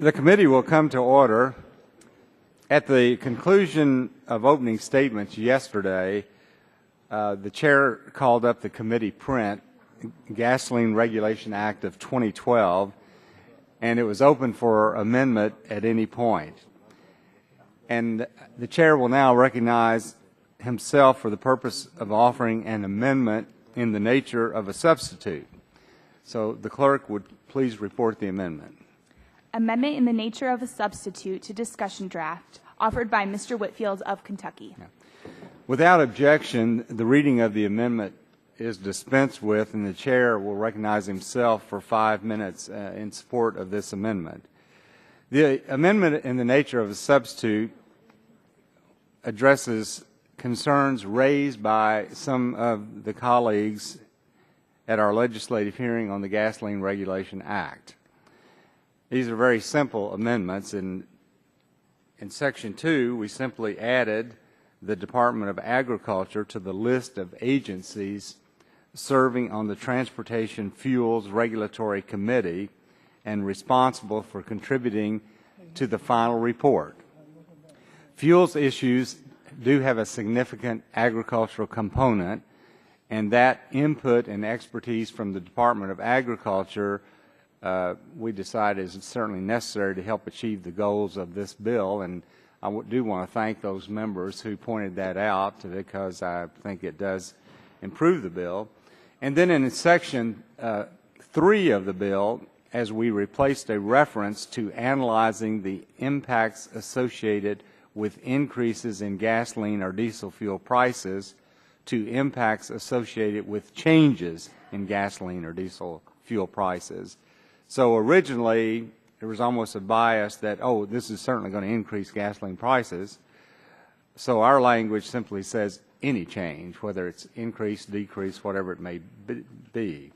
The committee will come to order. At the conclusion of opening statements yesterday, the chair called up the committee print, Gasoline Regulation Act of 2012, and it was open for amendment at any point. And the chair will now recognize himself for the purpose of offering an amendment in the nature of a substitute. So the clerk would please report the amendment. Amendment in the nature of a substitute to discussion draft offered by Mr. Whitfield of Kentucky. Without objection, the reading of the amendment is dispensed with, and the chair will recognize himself for 5 minutes in support of this amendment. The amendment in the nature of a substitute addresses concerns raised by some of the colleagues at our legislative hearing on the Gasoline Regulation Act. These are very simple amendments. In Section 2, we simply added the Department of Agriculture to the list of agencies serving on the Transportation Fuels Regulatory Committee and responsible for contributing to the final report. Fuels issues do have a significant agricultural component, and that input and expertise from the Department of Agriculture we decided is certainly necessary to help achieve the goals of this bill, and I do want to thank those members who pointed that out because I think it does improve the bill. And then in Section 3 of the bill, as we replaced a reference to analyzing the impacts associated with increases in gasoline or diesel fuel prices to impacts associated with changes in gasoline or diesel fuel prices. So originally, there was almost a bias that, oh, this is certainly going to increase gasoline prices. So our language simply says any change, whether it's increase, decrease, whatever it may be.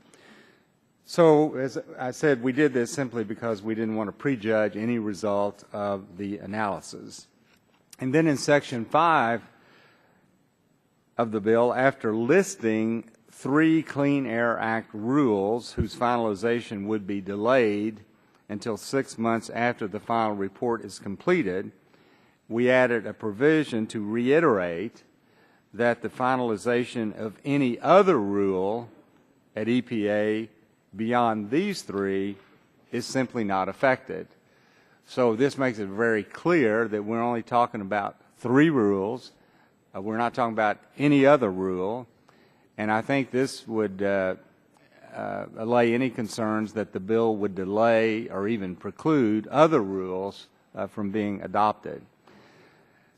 So as I said, we did this simply because we didn't want to prejudge any result of the analysis. And then in Section 5 of the bill, after listing 3 Clean Air Act rules whose finalization would be delayed until 6 months after the final report is completed, we added a provision to reiterate that the finalization of any other rule at EPA beyond these 3 is simply not affected. So this makes it very clear that we're only talking about 3 rules. We're not talking about any other rule. And I think this would allay any concerns that the bill would delay or even preclude other rules from being adopted.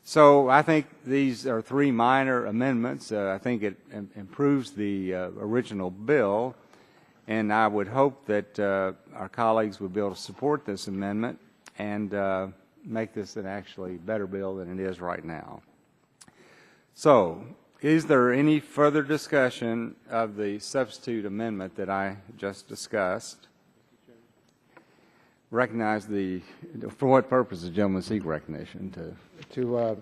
So I think these are 3 minor amendments. I think it improves the original bill, and I would hope that our colleagues would be able to support this amendment and make this an actually better bill than it is right now. So, is there any further discussion of the substitute amendment that I just discussed? Recognize for what purpose does the gentleman seek recognition? To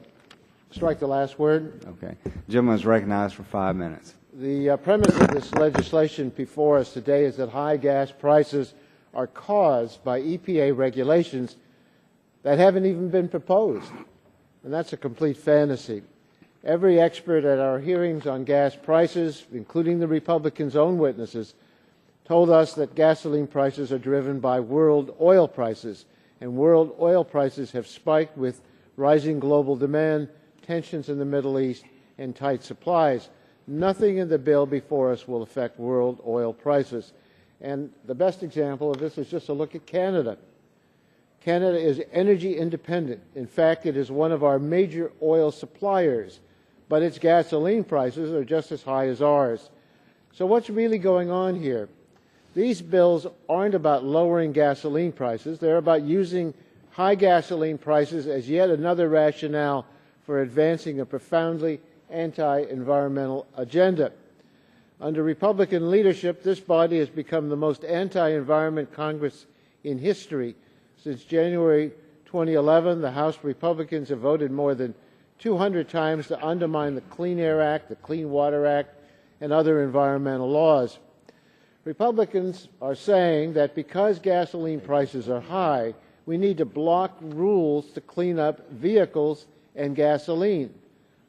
strike the last word. Okay. The gentleman is recognized for 5 minutes. The premise of this legislation before us today is that high gas prices are caused by EPA regulations that haven't even been proposed. And that's a complete fantasy. Every expert at our hearings on gas prices, including the Republicans' own witnesses, told us that gasoline prices are driven by world oil prices, and world oil prices have spiked with rising global demand, tensions in the Middle East, and tight supplies. Nothing in the bill before us will affect world oil prices. And the best example of this is just a look at Canada. Canada is energy independent. In fact, it is one of our major oil suppliers, but its gasoline prices are just as high as ours. So what's really going on here? These bills aren't about lowering gasoline prices. They're about using high gasoline prices as yet another rationale for advancing a profoundly anti-environmental agenda. Under Republican leadership, this body has become the most anti-environment Congress in history. Since January 2011, the House Republicans have voted more than 200 times to undermine the Clean Air Act, the Clean Water Act, and other environmental laws. Republicans are saying that because gasoline prices are high, We need to block rules to clean up vehicles and gasoline,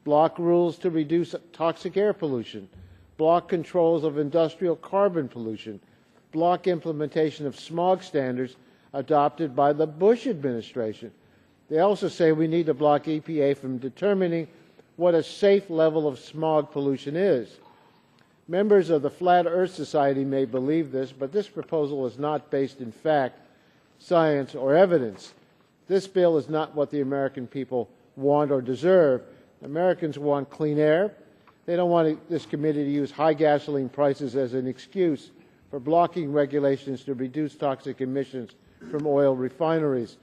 block rules to reduce toxic air pollution, block controls of industrial carbon pollution, block implementation of smog standards adopted by the Bush administration. They also say we need to block EPA from determining what a safe level of smog pollution is. Members of the Flat Earth Society may believe this, but this proposal is not based in fact, science, or evidence. This bill is not what the American people want or deserve. Americans want clean air. They don't want this committee to use high gasoline prices as an excuse for blocking regulations to reduce toxic emissions from oil refineries.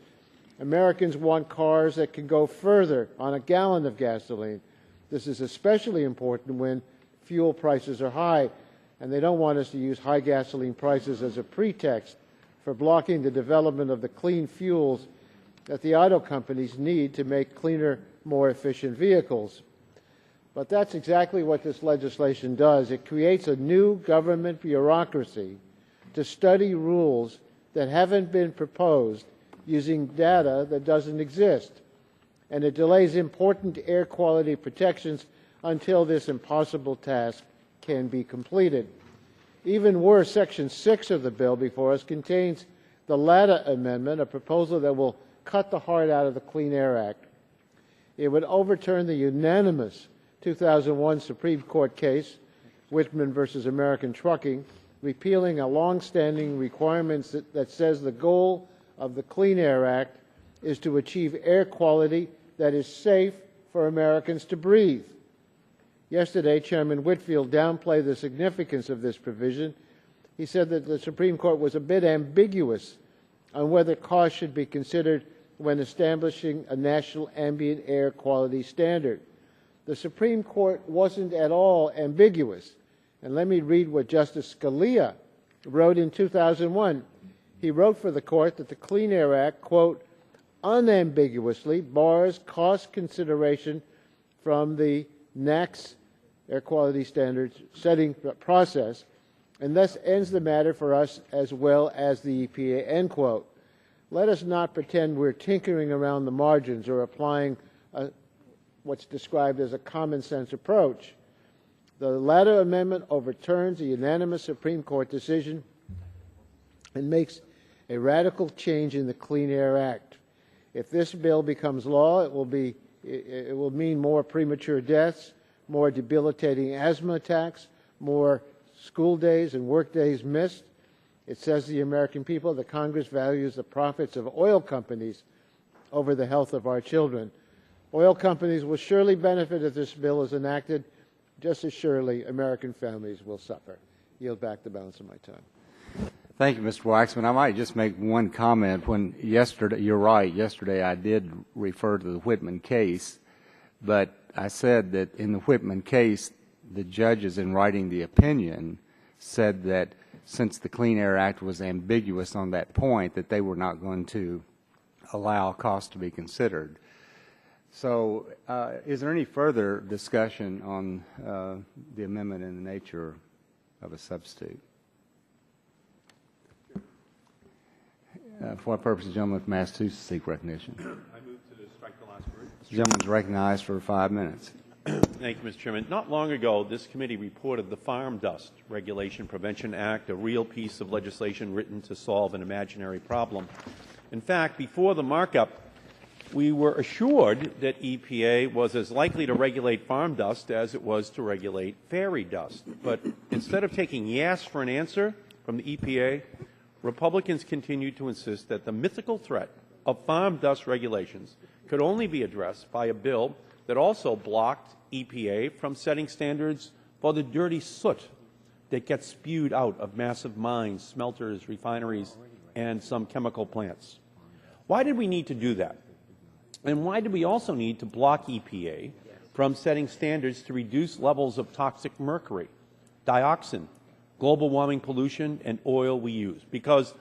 Americans want cars that can go further on a gallon of gasoline. This is especially important when fuel prices are high, and they don't want us to use high gasoline prices as a pretext for blocking the development of the clean fuels that the auto companies need to make cleaner, more efficient vehicles. But that's exactly what this legislation does. It creates a new government bureaucracy to study rules that haven't been proposed using data that doesn't exist. And it delays important air quality protections until this impossible task can be completed. Even worse, Section 6 of the bill before us contains the latter amendment, a proposal that will cut the heart out of the Clean Air Act. It would overturn the unanimous 2001 Supreme Court case, Whitman versus American Trucking, repealing a long-standing requirement that says the goal of the Clean Air Act is to achieve air quality that is safe for Americans to breathe. Yesterday, Chairman Whitfield downplayed the significance of this provision. He said that the Supreme Court was a bit ambiguous on whether costs should be considered when establishing a national ambient air quality standard. The Supreme Court wasn't at all ambiguous. And let me read what Justice Scalia wrote in 2001. He wrote for the court that the Clean Air Act, quote, unambiguously bars cost consideration from the NAAQS air quality standards setting process, and thus ends the matter for us as well as the EPA, end quote. Let us not pretend we're tinkering around the margins or applying what's described as a common sense approach. The latter amendment overturns a unanimous Supreme Court decision and makes a radical change in the Clean Air Act. If this bill becomes law, it will mean more premature deaths, more debilitating asthma attacks, more school days and work days missed. It says to the American people that Congress values the profits of oil companies over the health of our children. Oil companies will surely benefit if this bill is enacted. Just as surely, American families will suffer. Yield back the balance of my time. Thank you, Mr. Waxman. I might just make one comment. You're right, yesterday I did refer to the Whitman case, but I said that in the Whitman case, the judges in writing the opinion said that since the Clean Air Act was ambiguous on that point, that they were not going to allow cost to be considered. So is there any further discussion on the amendment in the nature of a substitute? For what purpose, the gentleman from Massachusetts seek recognition? I move to strike the last word. The gentleman is recognized for 5 minutes. Thank you, Mr. Chairman. Not long ago, this committee reported the Farm Dust Regulation Prevention Act, a real piece of legislation written to solve an imaginary problem. In fact, before the markup, we were assured that EPA was as likely to regulate farm dust as it was to regulate fairy dust. But instead of taking yes for an answer from the EPA, Republicans continued to insist that the mythical threat of farm dust regulations could only be addressed by a bill that also blocked EPA from setting standards for the dirty soot that gets spewed out of massive mines, smelters, refineries, and some chemical plants. Why did we need to do that? And why do we also need to block EPA from setting standards to reduce levels of toxic mercury, dioxin, global warming pollution, and oil we use? Because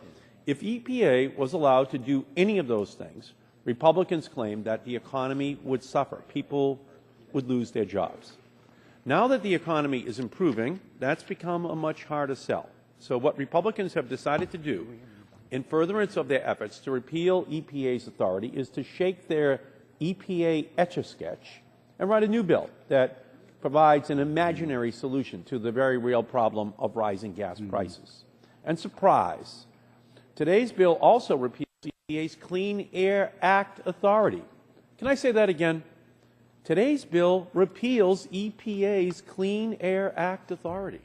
if EPA was allowed to do any of those things, Republicans claimed that the economy would suffer. People would lose their jobs. Now that the economy is improving, that's become a much harder sell. So what Republicans have decided to do in furtherance of their efforts to repeal EPA's authority, is to shake their EPA Etch-a-Sketch and write a new bill that provides an imaginary solution to the very real problem of rising gas prices. And surprise, today's bill also repeals EPA's Clean Air Act authority. Can I say that again? Today's bill repeals EPA's Clean Air Act authority.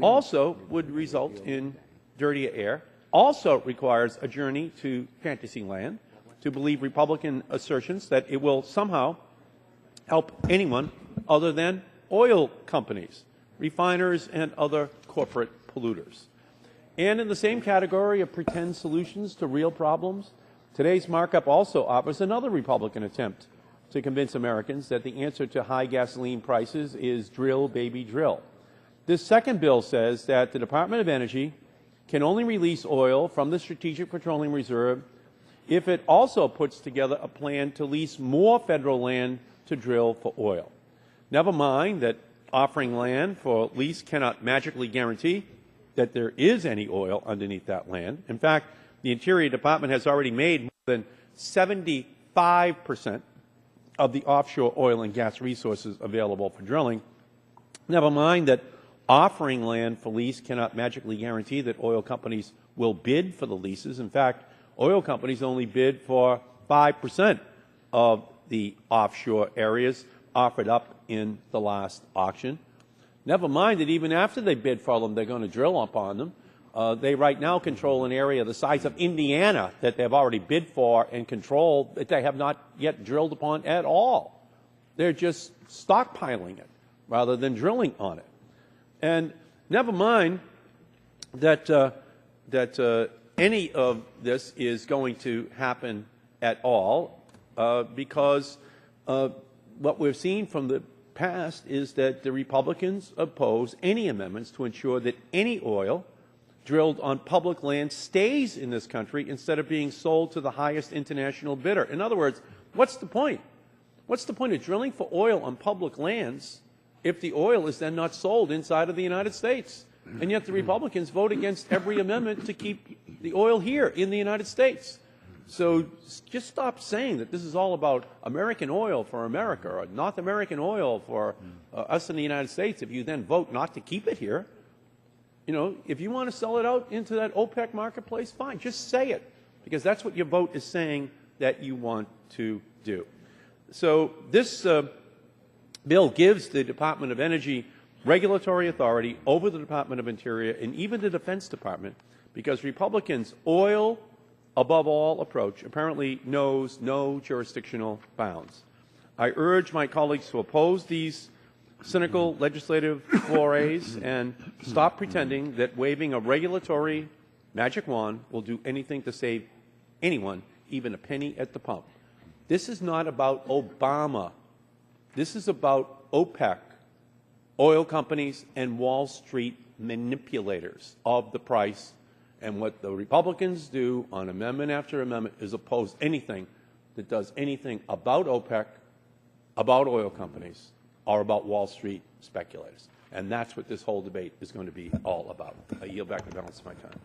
Also would result in dirtier air. Also requires a journey to fantasy land to believe Republican assertions that it will somehow help anyone other than oil companies, refiners, and other corporate polluters. And in the same category of pretend solutions to real problems, today's markup also offers another Republican attempt to convince Americans that the answer to high gasoline prices is drill, baby, drill. This second bill says that the Department of Energy can only release oil from the Strategic Petroleum Reserve if it also puts together a plan to lease more federal land to drill for oil. Never mind that offering land for lease cannot magically guarantee that there is any oil underneath that land. In fact, the Interior Department has already made more than 75% of the offshore oil and gas resources available for drilling. Never mind that offering land for lease cannot magically guarantee that oil companies will bid for the leases. In fact, oil companies only bid for 5% of the offshore areas offered up in the last auction. Never mind that even after they bid for them, they're going to drill upon them. They right now control an area the size of Indiana that they've already bid for and control that they have not yet drilled upon at all. They're just stockpiling it rather than drilling on it. And never mind that, any of this is going to happen at all because what we've seen from the past is that the Republicans oppose any amendments to ensure that any oil drilled on public land stays in this country instead of being sold to the highest international bidder. In other words, what's the point? What's the point of drilling for oil on public lands if the oil is then not sold inside of the United States? And yet the Republicans vote against every amendment to keep the oil here in the United States. So just stop saying that this is all about American oil for America or North American oil for us in the United States if you then vote not to keep it here. You know, if you want to sell it out into that OPEC marketplace, fine, just say it, because that's what your vote is saying that you want to do. So this bill gives the Department of Energy regulatory authority over the Department of Interior and even the Defense Department, because Republicans' oil above all approach apparently knows no jurisdictional bounds. I urge my colleagues to oppose these cynical legislative forays and stop pretending that waving a regulatory magic wand will do anything to save anyone, even a penny at the pump. This is not about Obama. This is about OPEC, oil companies, and Wall Street manipulators of the price. And what the Republicans do on amendment after amendment is oppose anything that does anything about OPEC, about oil companies, or about Wall Street speculators. And that's what this whole debate is going to be all about. I yield back the balance of my time.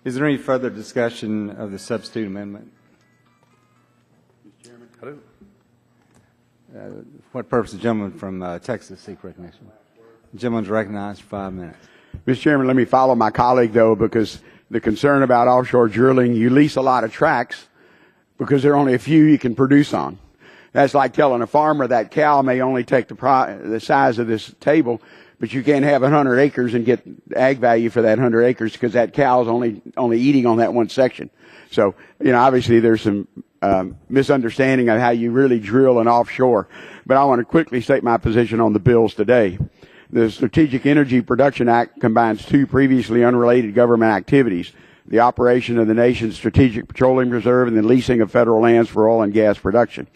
Is there any further discussion of the substitute amendment? Mr. Chairman. Hello. What purpose the gentleman from Texas seek recognition? The gentleman's recognized for 5 minutes. Mr. Chairman, let me follow my colleague, though, because the concern about offshore drilling, you lease a lot of tracts because there are only a few you can produce on. That's like telling a farmer that cow may only take the size of this table, but you can't have 100 acres and get ag value for that 100 acres because that cow is only eating on that one section. So, you know, obviously there's some misunderstanding of how you really drill an offshore. But I want to quickly state my position on the bills today. The Strategic Energy Production Act combines two previously unrelated government activities: the operation of the nation's Strategic Petroleum Reserve and the leasing of federal lands for oil and gas production.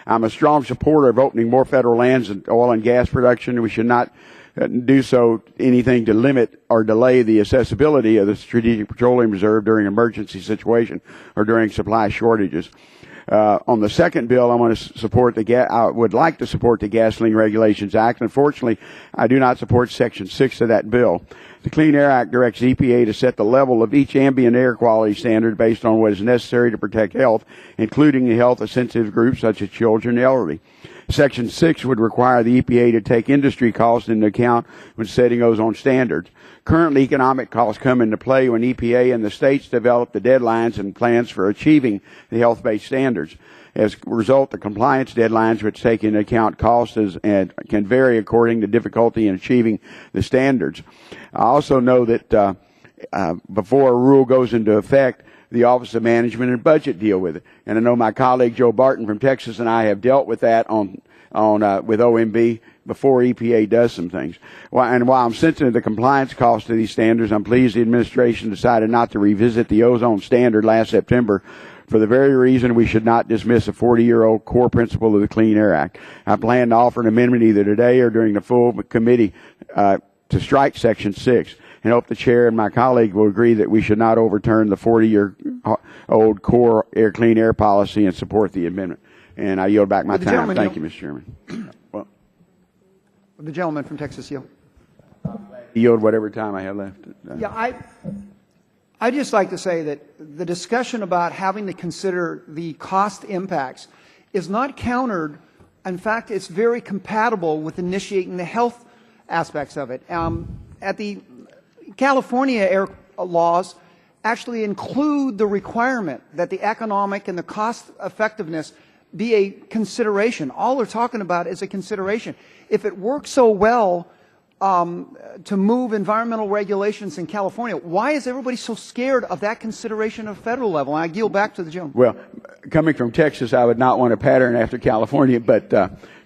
I'm a strong supporter of opening more federal lands in oil and gas production. We should not do so anything to limit or delay the accessibility of the Strategic Petroleum Reserve during an emergency situation or during supply shortages. On the second bill, I want to support I would like to support the Gasoline Regulations Act. Unfortunately, I do not support Section 6 of that bill. The Clean Air Act directs EPA to set the level of each ambient air quality standard based on what is necessary to protect health, including the health of sensitive groups such as children and elderly. Section 6 would require the EPA to take industry costs into account when setting ozone standards. Currently, economic costs come into play when EPA and the states develop the deadlines and plans for achieving the health-based standards. As a result, the compliance deadlines, which take into account costs and can vary according to difficulty in achieving the standards. I also know that before a rule goes into effect, the Office of Management and Budget deal with it. And I know my colleague Joe Barton from Texas and I have dealt with that with OMB before EPA does some things. And while I'm sensitive to the compliance cost of these standards, I'm pleased the administration decided not to revisit the ozone standard last September for the very reason we should not dismiss a 40-year-old core principle of the Clean Air Act. I plan to offer an amendment either today or during the full committee to strike Section 6, and hope the chair and my colleague will agree that we should not overturn the 40-year-old core clean air policy and support the amendment. And I yield back my time. Thank you, Mr. Chairman. Well, the gentleman from Texas yield. Yield whatever time I have left. Yeah, I'd just like to say that the discussion about having to consider the cost impacts is not countered. In fact, it's very compatible with initiating the health aspects of it. At the California air laws actually include the requirement that the economic and the cost effectiveness be a consideration. All they're talking about is a consideration. If it works so well to move environmental regulations in California, why is everybody so scared of that consideration at a federal level? And I yield back to the gentleman. Well, coming from Texas, I would not want to pattern after California, but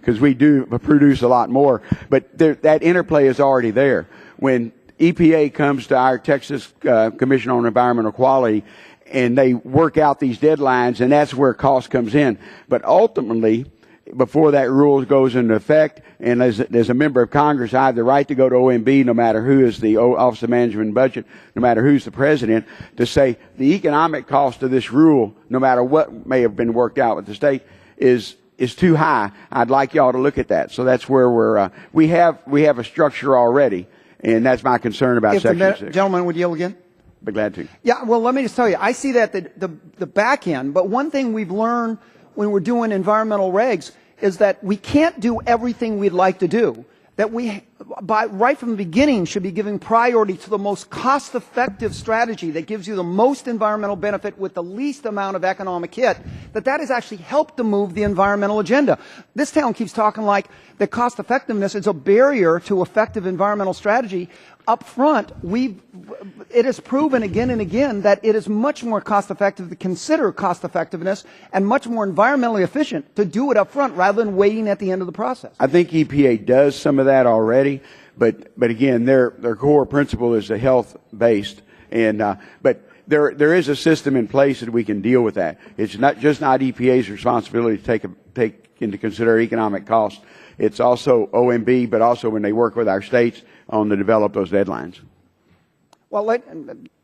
because we do produce a lot more. But that interplay is already there. When EPA comes to our Texas Commission on Environmental Quality, and they work out these deadlines, and that's where cost comes in. But ultimately, before that rule goes into effect, and as a member of Congress, I have the right to go to OMB, no matter who is the Office of Management and Budget, no matter who's the president, to say the economic cost of this rule, no matter what may have been worked out with the state, is too high. I'd like y'all to look at that. So that's where we have a structure already, and that's my concern about Section 6. If the gentleman would yield again. Be glad to. Yeah, well, let me just tell you, I see that the back end, but one thing we've learned when we're doing environmental regs is that we can't do everything we'd like to do. That we, right from the beginning, should be giving priority to the most cost-effective strategy that gives you the most environmental benefit with the least amount of economic hit, that has actually helped to move the environmental agenda. This town keeps talking like that cost-effectiveness is a barrier to effective environmental strategy. Up front, it is proven again and again that it is much more cost-effective to consider cost-effectiveness and much more environmentally efficient to do it up front rather than waiting at the end of the process. I think EPA does some of that already, but again, their core principle is the health-based, and but there is a system in place that we can deal with that. It's not EPA's responsibility to take into consider economic costs. It's also OMB, but also when they work with our states on to develop those deadlines. Well, let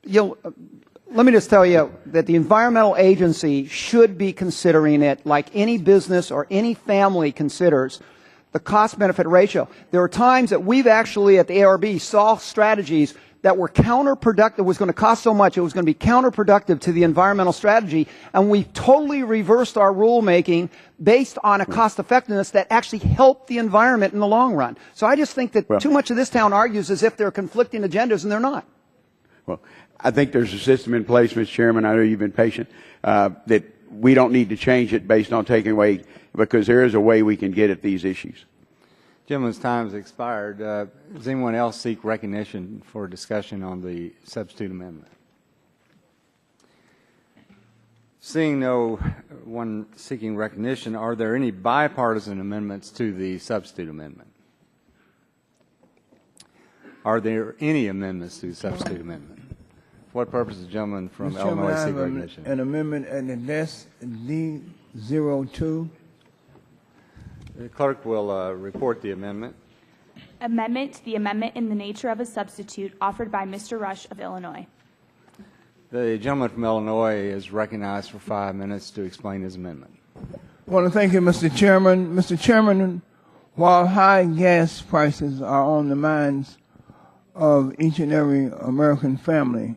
me just tell you that the environmental agency should be considering it like any business or any family considers the cost-benefit ratio. There are times that we've actually at the ARB saw strategies that were counterproductive. It was going to cost so much, it was going to be counterproductive to the environmental strategy, and we totally reversed our rulemaking based on a cost-effectiveness that actually helped the environment in the long run. So I just think that too much of this town argues as if they're conflicting agendas, and they're not. Well, I think there's a system in place, Mr. Chairman. I know you've been patient, that we don't need to change it based on taking away, because there is a way we can get at these issues. Gentleman's time has expired. Does anyone else seek recognition for discussion on the substitute amendment? Seeing no one seeking recognition, are there any bipartisan amendments to the substitute amendment? Are there any amendments to the substitute amendment? For what purpose does the gentleman from Illinois seek recognition? An amendment and the desk D02. The clerk will report the amendment. Amendment to the amendment in the nature of a substitute offered by Mr. Rush of Illinois. The gentleman from Illinois is recognized for 5 minutes to explain his amendment. I want to thank you, Mr. Chairman. Mr. Chairman, while high gas prices are on the minds of each and every American family.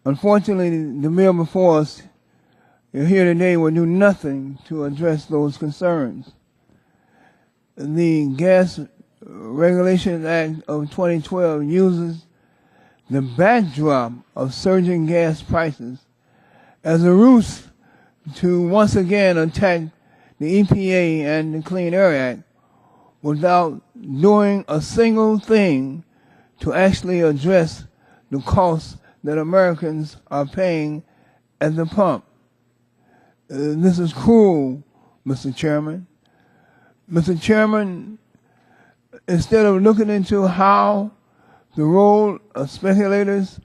Unfortunately, the bill before us here today will do nothing to address those concerns. The Gas Regulation Act of 2012 uses the backdrop of surging gas prices as a ruse to once again attack the EPA and the Clean Air Act without doing a single thing to actually address the costs that Americans are paying at the pump. This is cruel, Mr. Chairman. Mr. Chairman, instead of looking into how the role of speculators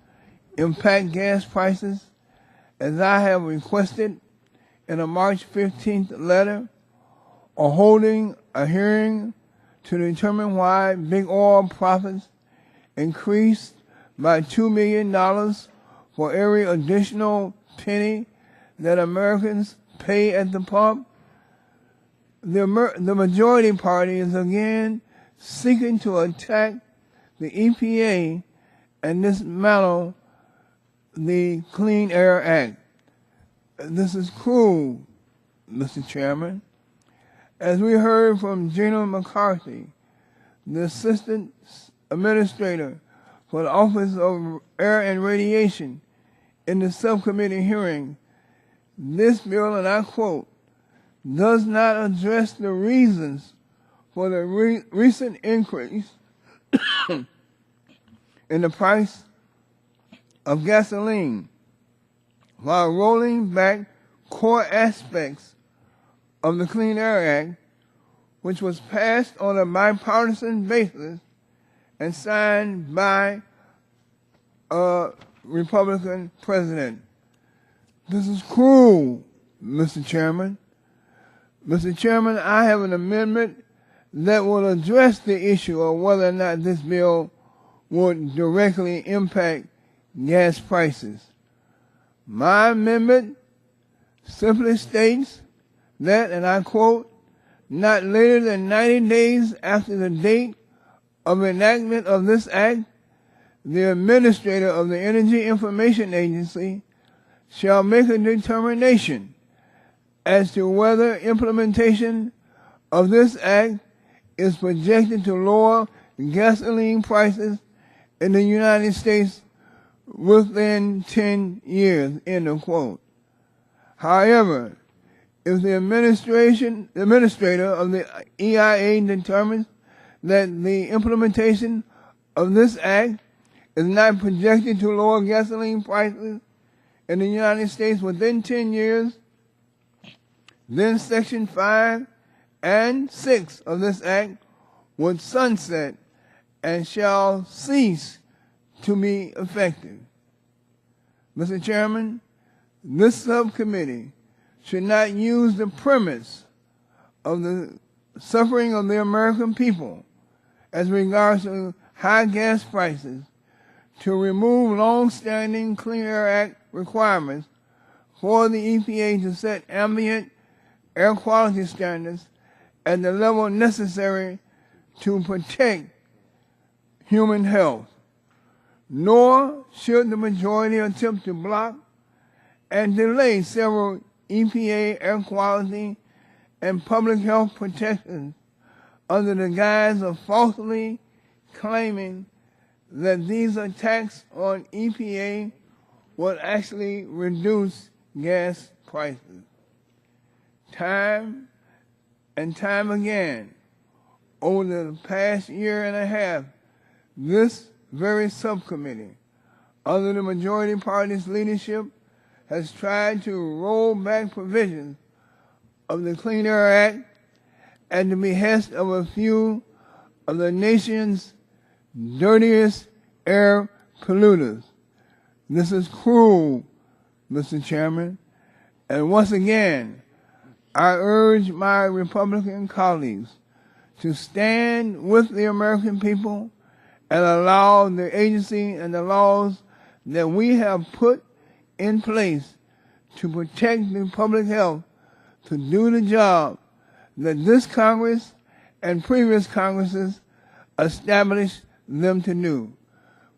impact gas prices, as I have requested in a March 15th letter, or holding a hearing to determine why big oil profits increased by $2 million for every additional penny that Americans pay at the pump, the majority party is again seeking to attack the EPA and dismantle the Clean Air Act. This is cruel, Mr. Chairman. As we heard from Gina McCarthy, the Assistant Administrator for the Office of Air and Radiation in the subcommittee hearing, this bill, and I quote, does not address the reasons for the recent increase in the price of gasoline, while rolling back core aspects of the Clean Air Act, which was passed on a bipartisan basis and signed by a Republican president. This is cruel, Mr. Chairman. Mr. Chairman, I have an amendment that will address the issue of whether or not this bill would directly impact gas prices. My amendment simply states that, and I quote, not later than 90 days after the date of enactment of this act, the administrator of the Energy Information Agency shall make a determination as to whether implementation of this act is projected to lower gasoline prices in the United States within 10 years, end of quote. However, if the administrator of the EIA determines that the implementation of this act is not projected to lower gasoline prices in the United States within 10 years, then Section 5 and 6 of this act would sunset and shall cease to be effective. Mr. Chairman, this subcommittee should not use the premise of the suffering of the American people as regards to high gas prices to remove long-standing Clean Air Act requirements for the EPA to set ambient air quality standards at the level necessary to protect human health. Nor should the majority attempt to block and delay several EPA air quality and public health protections under the guise of falsely claiming that these attacks on EPA would actually reduce gas prices. Time and time again, over the past year and a half, this very subcommittee, under the majority party's leadership, has tried to roll back provisions of the Clean Air Act at the behest of a few of the nation's dirtiest air polluters. This is cruel, Mr. Chairman, and once again, I urge my Republican colleagues to stand with the American people and allow the agency and the laws that we have put in place to protect the public health to do the job that this Congress and previous Congresses established them to do.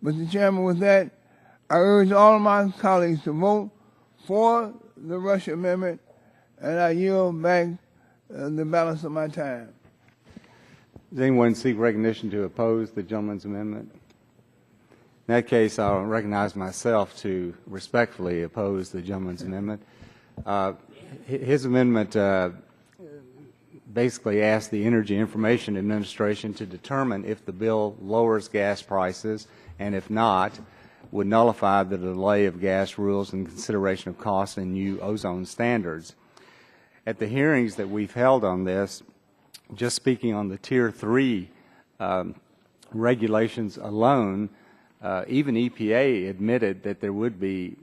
Mr. Chairman, with that, I urge all of my colleagues to vote for the Rush Amendment, and I yield back the balance of my time. Does anyone seek recognition to oppose the gentleman's amendment? In that case, I'll recognize myself to respectfully oppose the gentleman's amendment. His amendment basically asks the Energy Information Administration to determine if the bill lowers gas prices, and if not, would nullify the delay of gas rules in consideration of costs and new ozone standards. At the hearings that we've held on this, just speaking on the Tier 3 regulations alone, even EPA admitted that there would be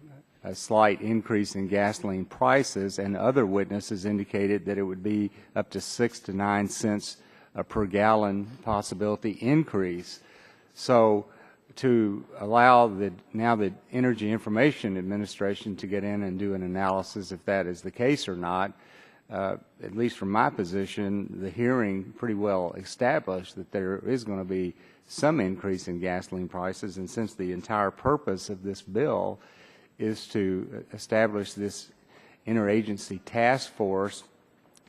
a slight increase in gasoline prices, and other witnesses indicated that it would be up to 6 to 9 cents per gallon possibility increase. So to allow the Energy Information Administration to get in and do an analysis if that is the case or not, at least from my position, the hearing pretty well established that there is going to be some increase in gasoline prices, and since the entire purpose of this bill is to establish this interagency task force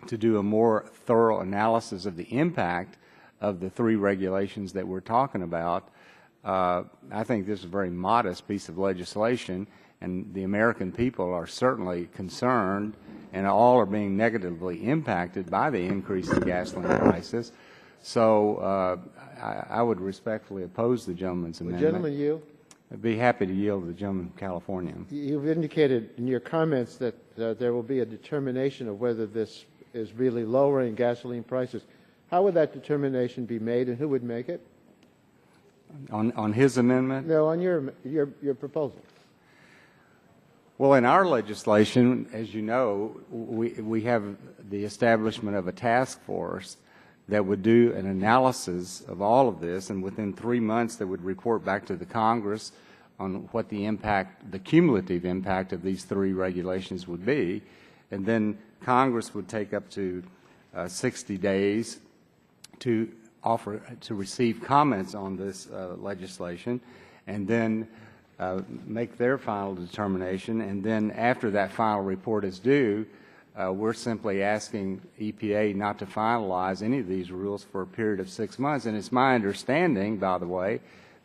to do a more thorough analysis of the impact of the 3 regulations that we're talking about, I think this is a very modest piece of legislation, and the American people are certainly concerned, and all are being negatively impacted by the increase in gasoline prices. So I would respectfully oppose the gentleman's amendment. The gentleman yield? I'd be happy to yield to the gentleman from California. You've indicated in your comments that there will be a determination of whether this is really lowering gasoline prices. How would that determination be made, and who would make it? On his amendment? No, on your proposal. Well, in our legislation, as you know, we have the establishment of a task force that would do an analysis of all of this, and within 3 months they would report back to the Congress on what the impact, the cumulative impact of these 3 regulations would be, and then Congress would take up to 60 days to receive comments on this legislation, and then make their final determination. And then after that final report is due, we're simply asking EPA not to finalize any of these rules for a period of 6 months. And it's my understanding, by the way,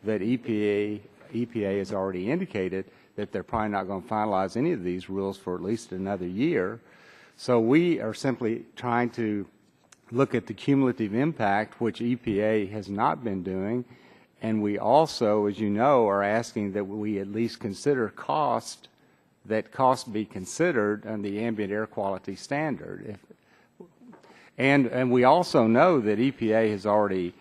that EPA has already indicated that they're probably not going to finalize any of these rules for at least another year. So we are simply trying to look at the cumulative impact, which EPA has not been doing, and we also, as you know, are asking that we at least consider cost, that cost be considered on the ambient air quality standard. And we also know that EPA has already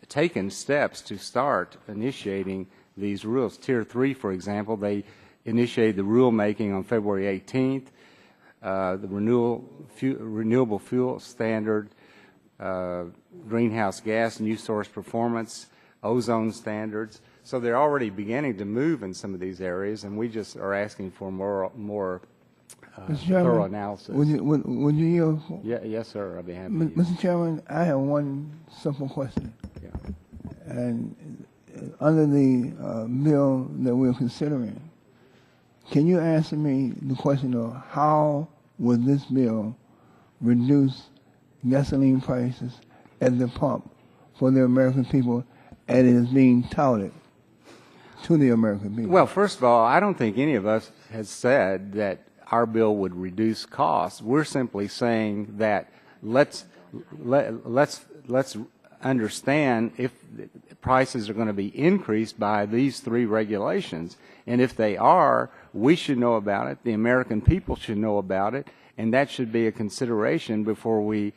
taken steps to start initiating these rules. Tier 3, for example, they initiated the rulemaking on February 18th. The renewable fuel standard, greenhouse gas, new source performance, ozone standards. So they're already beginning to move in some of these areas, and we just are asking for more thorough analysis. Would you yield? Yes, sir. I'd be happy. Mr. Chairman, I have one simple question. Yeah. And under the bill that we're considering, can you answer me the question of how would this bill reduce gasoline prices at the pump for the American people as it is being touted to the American people? Well, first of all, I don't think any of us has said that our bill would reduce costs. We're simply saying that let's understand if prices are going to be increased by these 3 regulations, and if they are, we should know about it, the American people should know about it, and that should be a consideration before we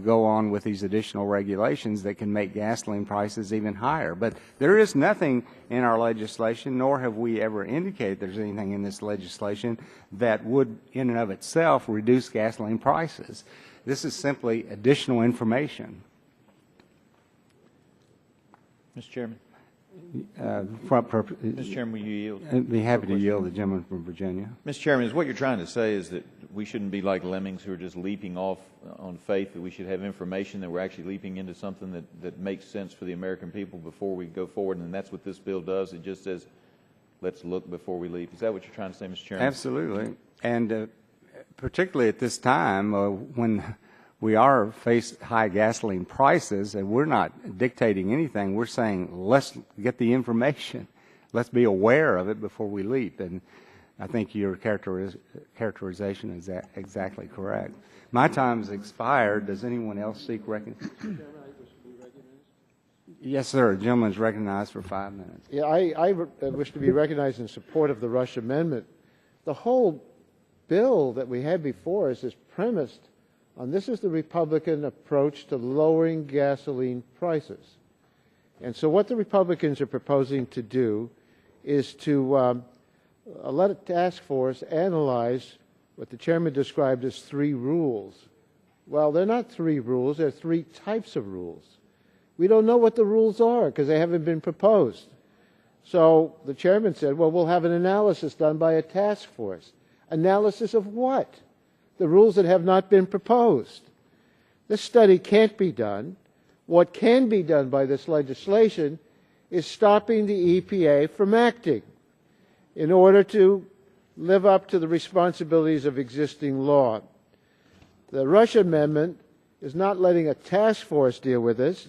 go on with these additional regulations that can make gasoline prices even higher. But there is nothing in our legislation, nor have we ever indicated there's anything in this legislation that would in and of itself reduce gasoline prices. This is simply additional information. Mr. Chairman. Mr. Chairman, will you yield? I'd be happy to yield the gentleman from Virginia. Mr. Chairman, is what you're trying to say is that we shouldn't be like lemmings who are just leaping off on faith, that we should have information that we're actually leaping into something that makes sense for the American people before we go forward, and that's what this bill does. It just says, let's look before we leap. Is that what you're trying to say, Mr. Chairman? Absolutely. And particularly at this time when we are faced high gasoline prices, and we're not dictating anything, we're saying let's get the information. Let's be aware of it before we leap. And I think your characterization is exactly correct. My time's expired. Does anyone else seek recognition? Yes, sir. The gentleman is recognized for 5 minutes. Yeah, I wish to be recognized in support of the Rush Amendment. The whole bill that we have before us is premised on this is the Republican approach to lowering gasoline prices. And so what the Republicans are proposing to do is to let a task force analyze what the chairman described as 3 rules. Well, they're not 3 rules, they're 3 types of rules. We don't know what the rules are because they haven't been proposed. So the chairman said, well, we'll have an analysis done by a task force. Analysis of what? The rules that have not been proposed. This study can't be done. What can be done by this legislation is stopping the EPA from acting in order to live up to the responsibilities of existing law. The Rush Amendment is not letting a task force deal with this.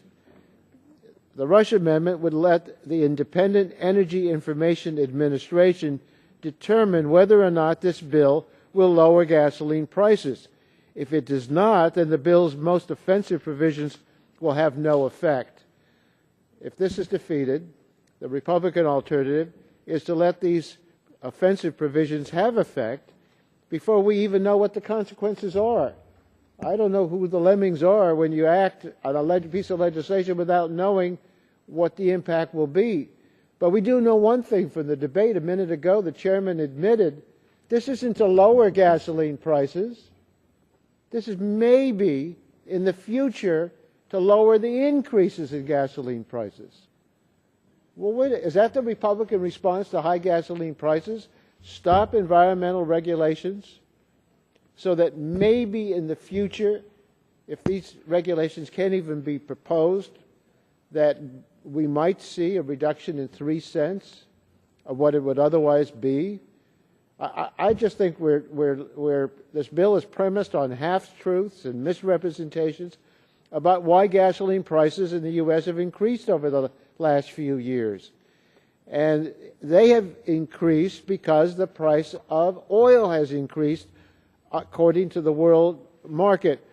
The Rush Amendment would let the Independent Energy Information Administration determine whether or not this bill will lower gasoline prices. If it does not, then the bill's most offensive provisions will have no effect. If this is defeated, the Republican alternative is to let these offensive provisions have effect before we even know what the consequences are. I don't know who the lemmings are when you act on a piece of legislation without knowing what the impact will be. But we do know one thing from the debate a minute ago. The chairman admitted this isn't to lower gasoline prices. This is maybe in the future to lower the increases in gasoline prices. Well, is that the Republican response to high gasoline prices? Stop environmental regulations so that maybe in the future, if these regulations can't even be proposed, that we might see a reduction in 3 cents of what it would otherwise be. I just think this bill is premised on half-truths and misrepresentations about why gasoline prices in the U.S. have increased over the last few years. And they have increased because the price of oil has increased according to the world market.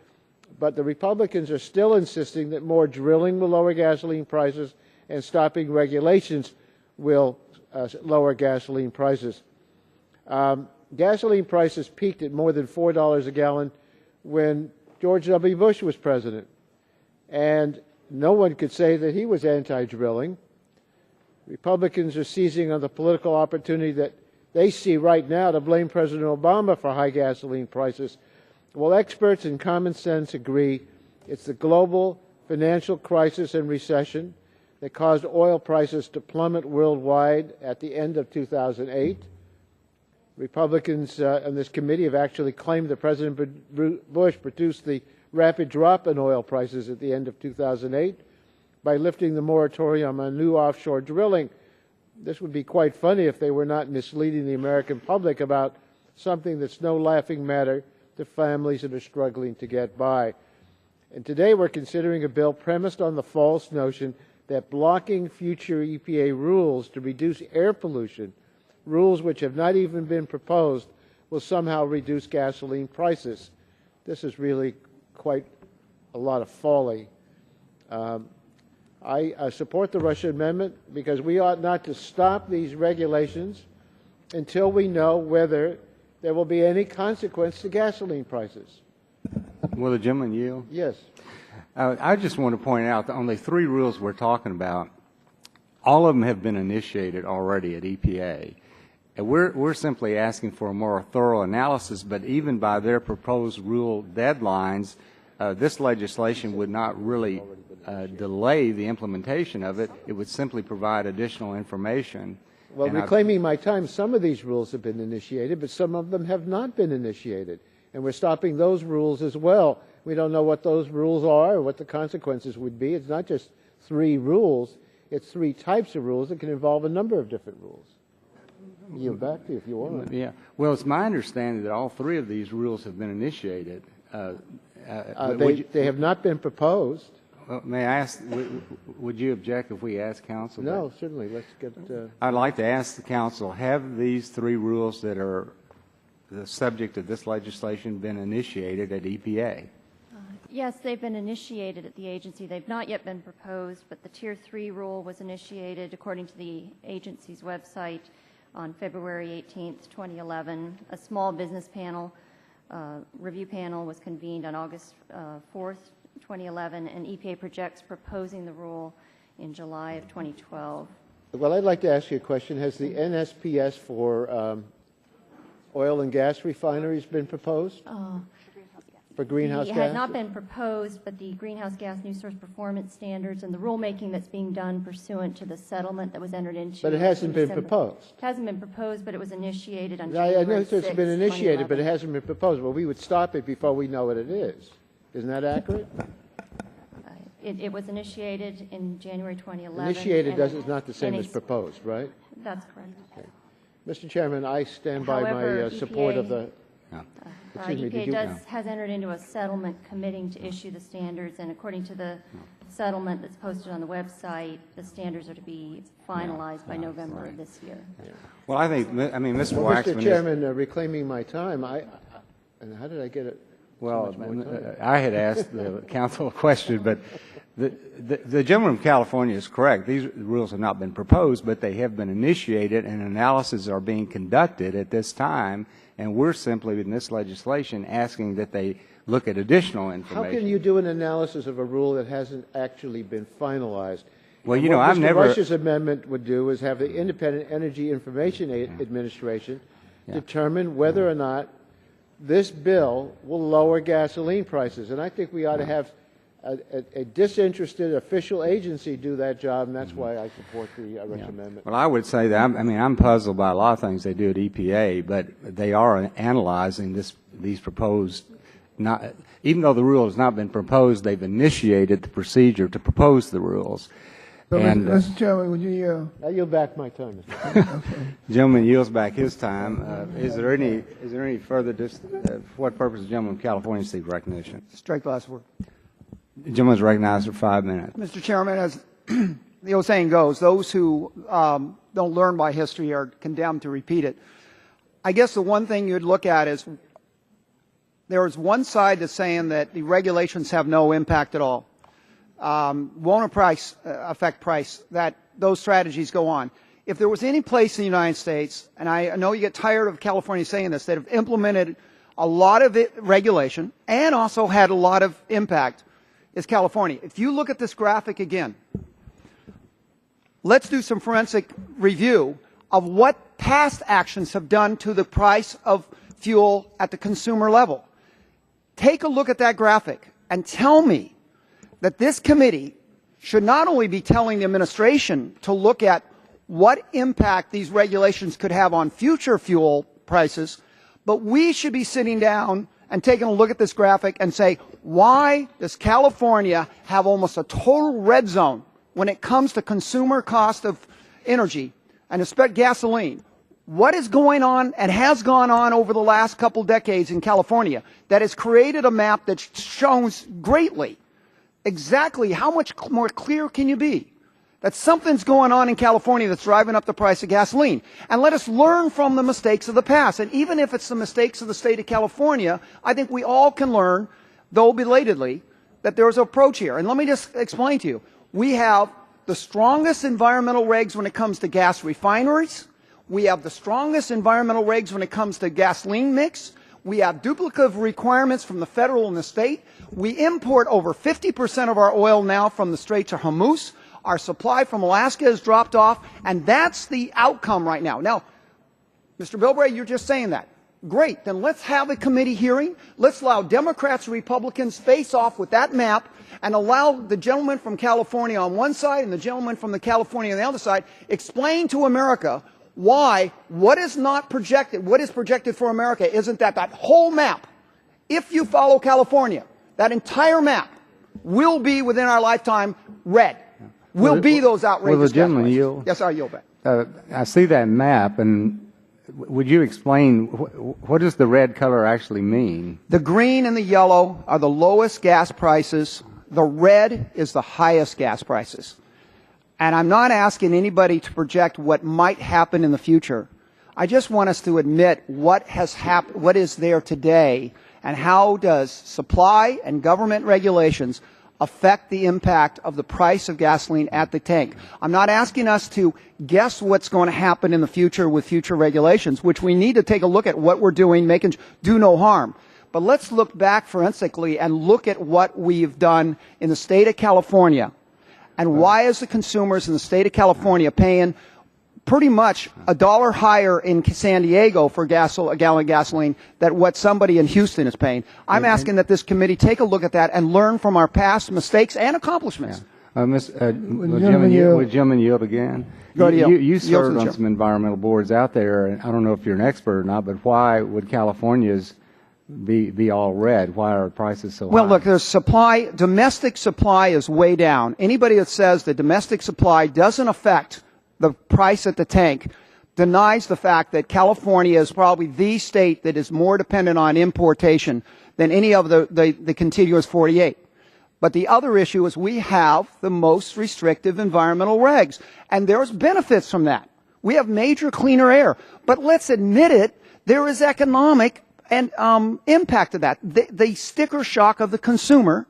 But the Republicans are still insisting that more drilling will lower gasoline prices and stopping regulations will lower gasoline prices. Gasoline prices peaked at more than $4 a gallon when George W. Bush was president. And no one could say that he was anti-drilling. Republicans are seizing on the political opportunity that they see right now to blame President Obama for high gasoline prices. Well, experts and common sense agree it's the global financial crisis and recession that caused oil prices to plummet worldwide at the end of 2008. Republicans on this committee have actually claimed that President Bush produced the rapid drop in oil prices at the end of 2008 by lifting the moratorium on new offshore drilling. This would be quite funny if they were not misleading the American public about something that's no laughing matter to families that are struggling to get by. And today we're considering a bill premised on the false notion that blocking future EPA rules to reduce air pollution, rules which have not even been proposed, will somehow reduce gasoline prices. This is really quite a lot of folly. I support the Rush Amendment because we ought not to stop these regulations until we know whether there will be any consequence to gasoline prices. Will the gentleman yield? Yes. I just want to point out that only 3 rules we're talking about, all of them have been initiated already at EPA. And we're simply asking for a more thorough analysis, but even by their proposed rule deadlines, this legislation would not really delay the implementation of it. It would simply provide additional information. Well, reclaiming my time, some of these rules have been initiated, but some of them have not been initiated. And we're stopping those rules as well. We don't know what those rules are or what the consequences would be. It's not just 3 rules. It's 3 types of rules that can involve a number of different rules. I'll yield back to you if you want. Yeah. Well, it's my understanding that all 3 of these rules have been initiated. They have not been proposed. Well, may I ask, would you object if we ask council? No, certainly. Let's get... I'd like to ask the council, have these 3 rules that are the subject of this legislation been initiated at EPA? Yes, they've been initiated at the agency. They've not yet been proposed, but the Tier 3 rule was initiated according to the agency's website on February 18th, 2011. A small business panel, review panel, was convened on August 4th, 2011, and EPA projects proposing the rule in July of 2012. Well, I'd like to ask you a question. Has the NSPS for oil and gas refineries been proposed? For greenhouse gas? It had not been proposed, but the greenhouse gas new source performance standards and the rulemaking that's being done pursuant to the settlement that was entered into. But it hasn't been proposed. It hasn't been proposed, but it was initiated on I January know 6th, it's been initiated, but it 2011. hasn't been proposed. Well, we would stop it before we know what it is. Isn't that accurate? It was initiated in January 2011. Initiated and is not the same as proposed, right? That's correct. Okay. Mr. Chairman, I stand by However, my support of EPA the... Excuse me, did you... has entered into a settlement committing to issue the standards, and according to the settlement that's posted on the website, the standards are to be finalized by November of this year. Well, I mean, Mr. Well, Waxman Mr. Chairman, reclaiming my time, and how did I get it? Well, I had asked the council a question, but the gentleman from California is correct. These rules have not been proposed, but they have been initiated, and analyses are being conducted at this time, and we're simply, in this legislation, asking that they look at additional information. How can you do an analysis of a rule that hasn't actually been finalized? Well, and you know, what I've Mr. never... Rush's amendment would do is have the Independent Energy Information Administration determine whether or not this bill will lower gasoline prices. And I think we ought to have a disinterested official agency do that job, and that's why I support the Rush amendment. Well, I would say that, I'm puzzled by a lot of things they do at EPA, but they are analyzing these proposed, even though the rule has not been proposed, they've initiated the procedure to propose the rules. So, And, Mr. Chairman, would you yield? I yield back my time, Mr. Chairman. Gentleman yields back his time. Is there any further, for what purpose the gentleman from California seeks recognition? Strike the last word. The gentleman is recognized for 5 minutes. Mr. Chairman, as the old saying goes, those who don't learn by history are condemned to repeat it. I guess the one thing you'd look at is there is one side that's saying that the regulations have no impact at all. Won't affect price, that those strategies go on. If there was any place in the United States, and I know you get tired of California saying this, that have implemented a lot of regulation and also had a lot of impact, is California. If you look at this graphic again, let's do some forensic review of what past actions have done to the price of fuel at the consumer level. Take a look at that graphic and tell me that this committee should not only be telling the administration to look at what impact these regulations could have on future fuel prices, but we should be sitting down and taking a look at this graphic and say, why does California have almost a total red zone when it comes to consumer cost of energy and especially gasoline? What is going on and has gone on over the last couple decades in California that has created a map that shows greatly exactly how much more clear can you be that something's going on in California that's driving up the price of gasoline? And let us learn from the mistakes of the past. And even if it's the mistakes of the state of California, I think we all can learn, though belatedly, that there's an approach here. And let me just explain to you. We have the strongest environmental regs when it comes to gas refineries. We have the strongest environmental regs when it comes to gasoline mix. We have duplicative requirements from the federal and the state. We import over 50% of our oil now from the Straits of Hormuz. Our supply from Alaska has dropped off, and that's the outcome right now. Now, Mr. Bilbray, you're just saying that. Great. Then let's have a committee hearing. Let's allow Democrats and Republicans face off with that map and allow the gentleman from California on one side and the gentleman from the California on the other side explain to America why what is not projected, what is projected for America isn't that whole map If you follow California, that entire map will be within our lifetime red. Will be those outrageous Will the gentleman gas prices. yield? Yes, I yield back. I see that map, and would you explain what does the red color actually mean? The green and the yellow are the lowest gas prices. The red is the highest gas prices. And I'm not asking anybody to project what might happen in the future. I just want us to admit what has happened, what is there today, and how does supply and government regulations affect the impact of the price of gasoline at the tank. I'm not asking us to guess what's going to happen in the future with future regulations, which we need to take a look at what we're doing, do no harm. But let's look back forensically and look at what we've done in the state of California. And why is the consumers in the state of California paying pretty much $1 higher in San Diego for a gallon of gasoline than what somebody in Houston is paying? I'm asking that this committee take a look at that and learn from our past mistakes and accomplishments. Would gentleman yield again? Go ahead, yield. You served on some environmental boards out there, and I don't know if you're an expert or not, but why would California's be all red? Why are prices so high? Well, look, there's supply. Domestic supply is way down. Anybody that says that domestic supply doesn't affect the price at the tank denies the fact that California is probably the state that is more dependent on importation than any of the contiguous 48. But the other issue is we have the most restrictive environmental regs, and there's benefits from that. We have major cleaner air. But let's admit it, there is economic and impact of that. The sticker shock of the consumer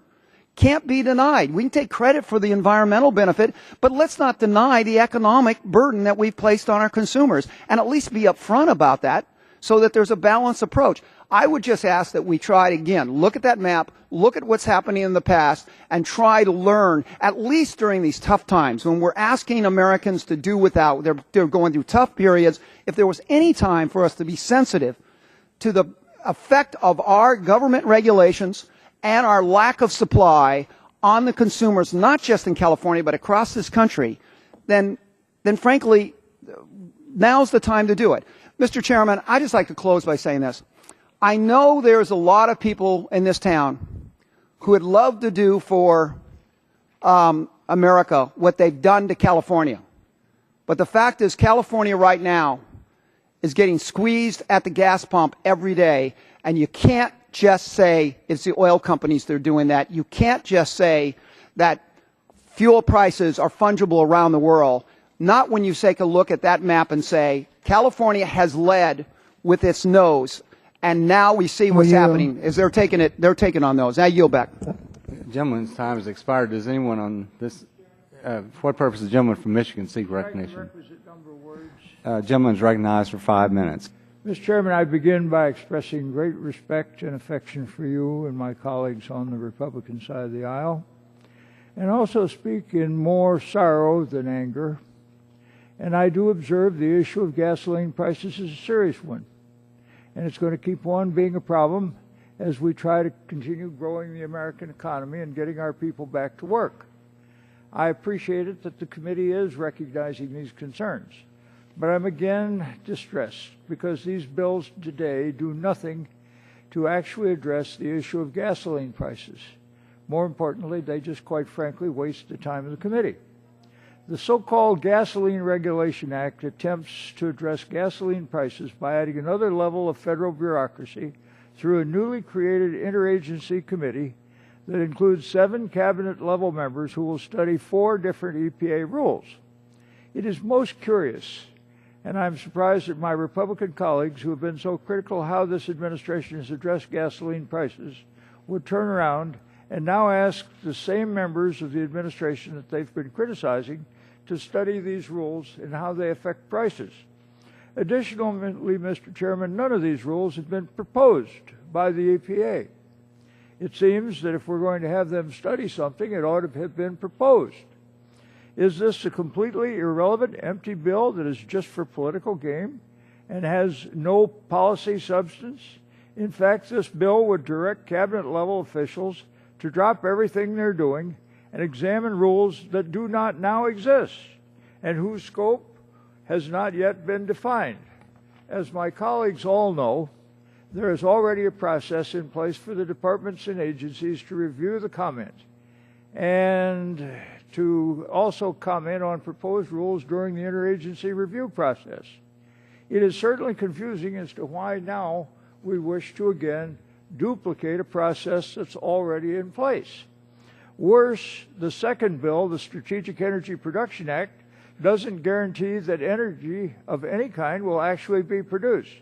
can't be denied. We can take credit for the environmental benefit, but let's not deny the economic burden that we've placed on our consumers, and at least be upfront about that so that there's a balanced approach. I would just ask that we try to, again, look at that map, look at what's happening in the past, and try to learn, at least during these tough times, when we're asking Americans to do without, they're going through tough periods, if there was any time for us to be sensitive to the effect of our government regulations and our lack of supply on the consumers, not just in California, but across this country, then frankly, now's the time to do it. Mr. Chairman, I'd just like to close by saying this. I know there's a lot of people in this town who would love to do for America what they've done to California. But the fact is, California right now is getting squeezed at the gas pump every day, and you can't just say it's the oil companies that are doing that. You can't just say that fuel prices are fungible around the world. Not when you take a look at that map and say California has led with its nose, and now we see what's happening is they're taking on those. I yield back. Gentleman's time has expired. Does anyone on this, for what purpose does the gentleman from Michigan seek recognition? Gentleman's recognized for 5 minutes. Mr. Chairman, I begin by expressing great respect and affection for you and my colleagues on the Republican side of the aisle, and also speak in more sorrow than anger. And I do observe the issue of gasoline prices is a serious one, and it's going to keep on being a problem as we try to continue growing the American economy and getting our people back to work. I appreciate it that the committee is recognizing these concerns. But I'm again distressed because these bills today do nothing to actually address the issue of gasoline prices. More importantly, they just quite frankly waste the time of the committee. The so-called Gasoline Regulation Act attempts to address gasoline prices by adding another level of federal bureaucracy through a newly created interagency committee that includes 7 cabinet-level members who will study 4 different EPA rules. It is most curious, and I'm surprised that my Republican colleagues who have been so critical how this administration has addressed gasoline prices would turn around and now ask the same members of the administration that they've been criticizing to study these rules and how they affect prices. Additionally, Mr. Chairman, none of these rules have been proposed by the EPA. It seems that if we're going to have them study something, it ought to have been proposed. Is this a completely irrelevant, empty bill that is just for political game and has no policy substance? In fact, this bill would direct cabinet-level officials to drop everything they're doing and examine rules that do not now exist and whose scope has not yet been defined. As my colleagues all know, There is already a process in place for the departments and agencies to review the comment and to also comment on proposed rules during the interagency review process. It is certainly confusing as to why now we wish to again duplicate a process that's already in place. Worse, the second bill, the Strategic Energy Production Act, doesn't guarantee that energy of any kind will actually be produced.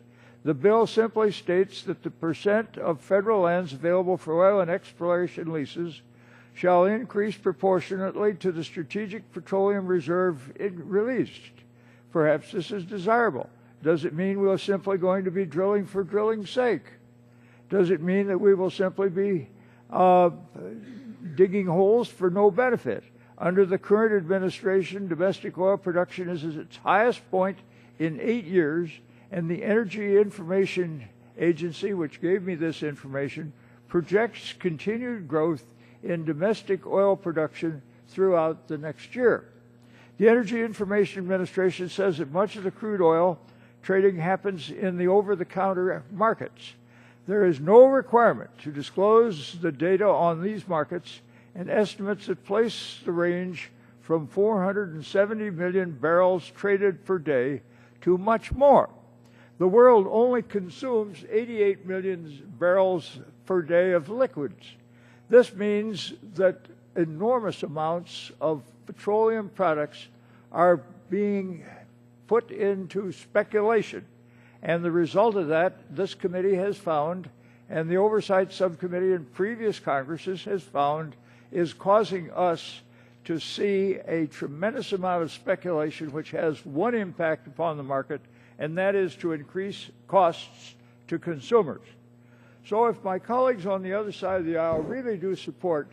The bill simply states that the percent of federal lands available for oil and exploration leases shall increase proportionately to the Strategic Petroleum Reserve released. Perhaps this is desirable. Does it mean we're simply going to be drilling for drilling's sake? Does it mean that we will simply be digging holes for no benefit? Under the current administration, domestic oil production is at its highest point in 8 years, and the Energy Information Agency, which gave me this information, projects continued growth in domestic oil production throughout the next year. The Energy Information Administration says that much of the crude oil trading happens in the over-the-counter markets. There is no requirement to disclose the data on these markets, and estimates that place the range from 470 million barrels traded per day to much more. The world only consumes 88 million barrels per day of liquids. This means that enormous amounts of petroleum products are being put into speculation. And the result of that, this committee has found, and the Oversight Subcommittee in previous Congresses has found, is causing us to see a tremendous amount of speculation which has one impact upon the market, and that is to increase costs to consumers. So if my colleagues on the other side of the aisle really do support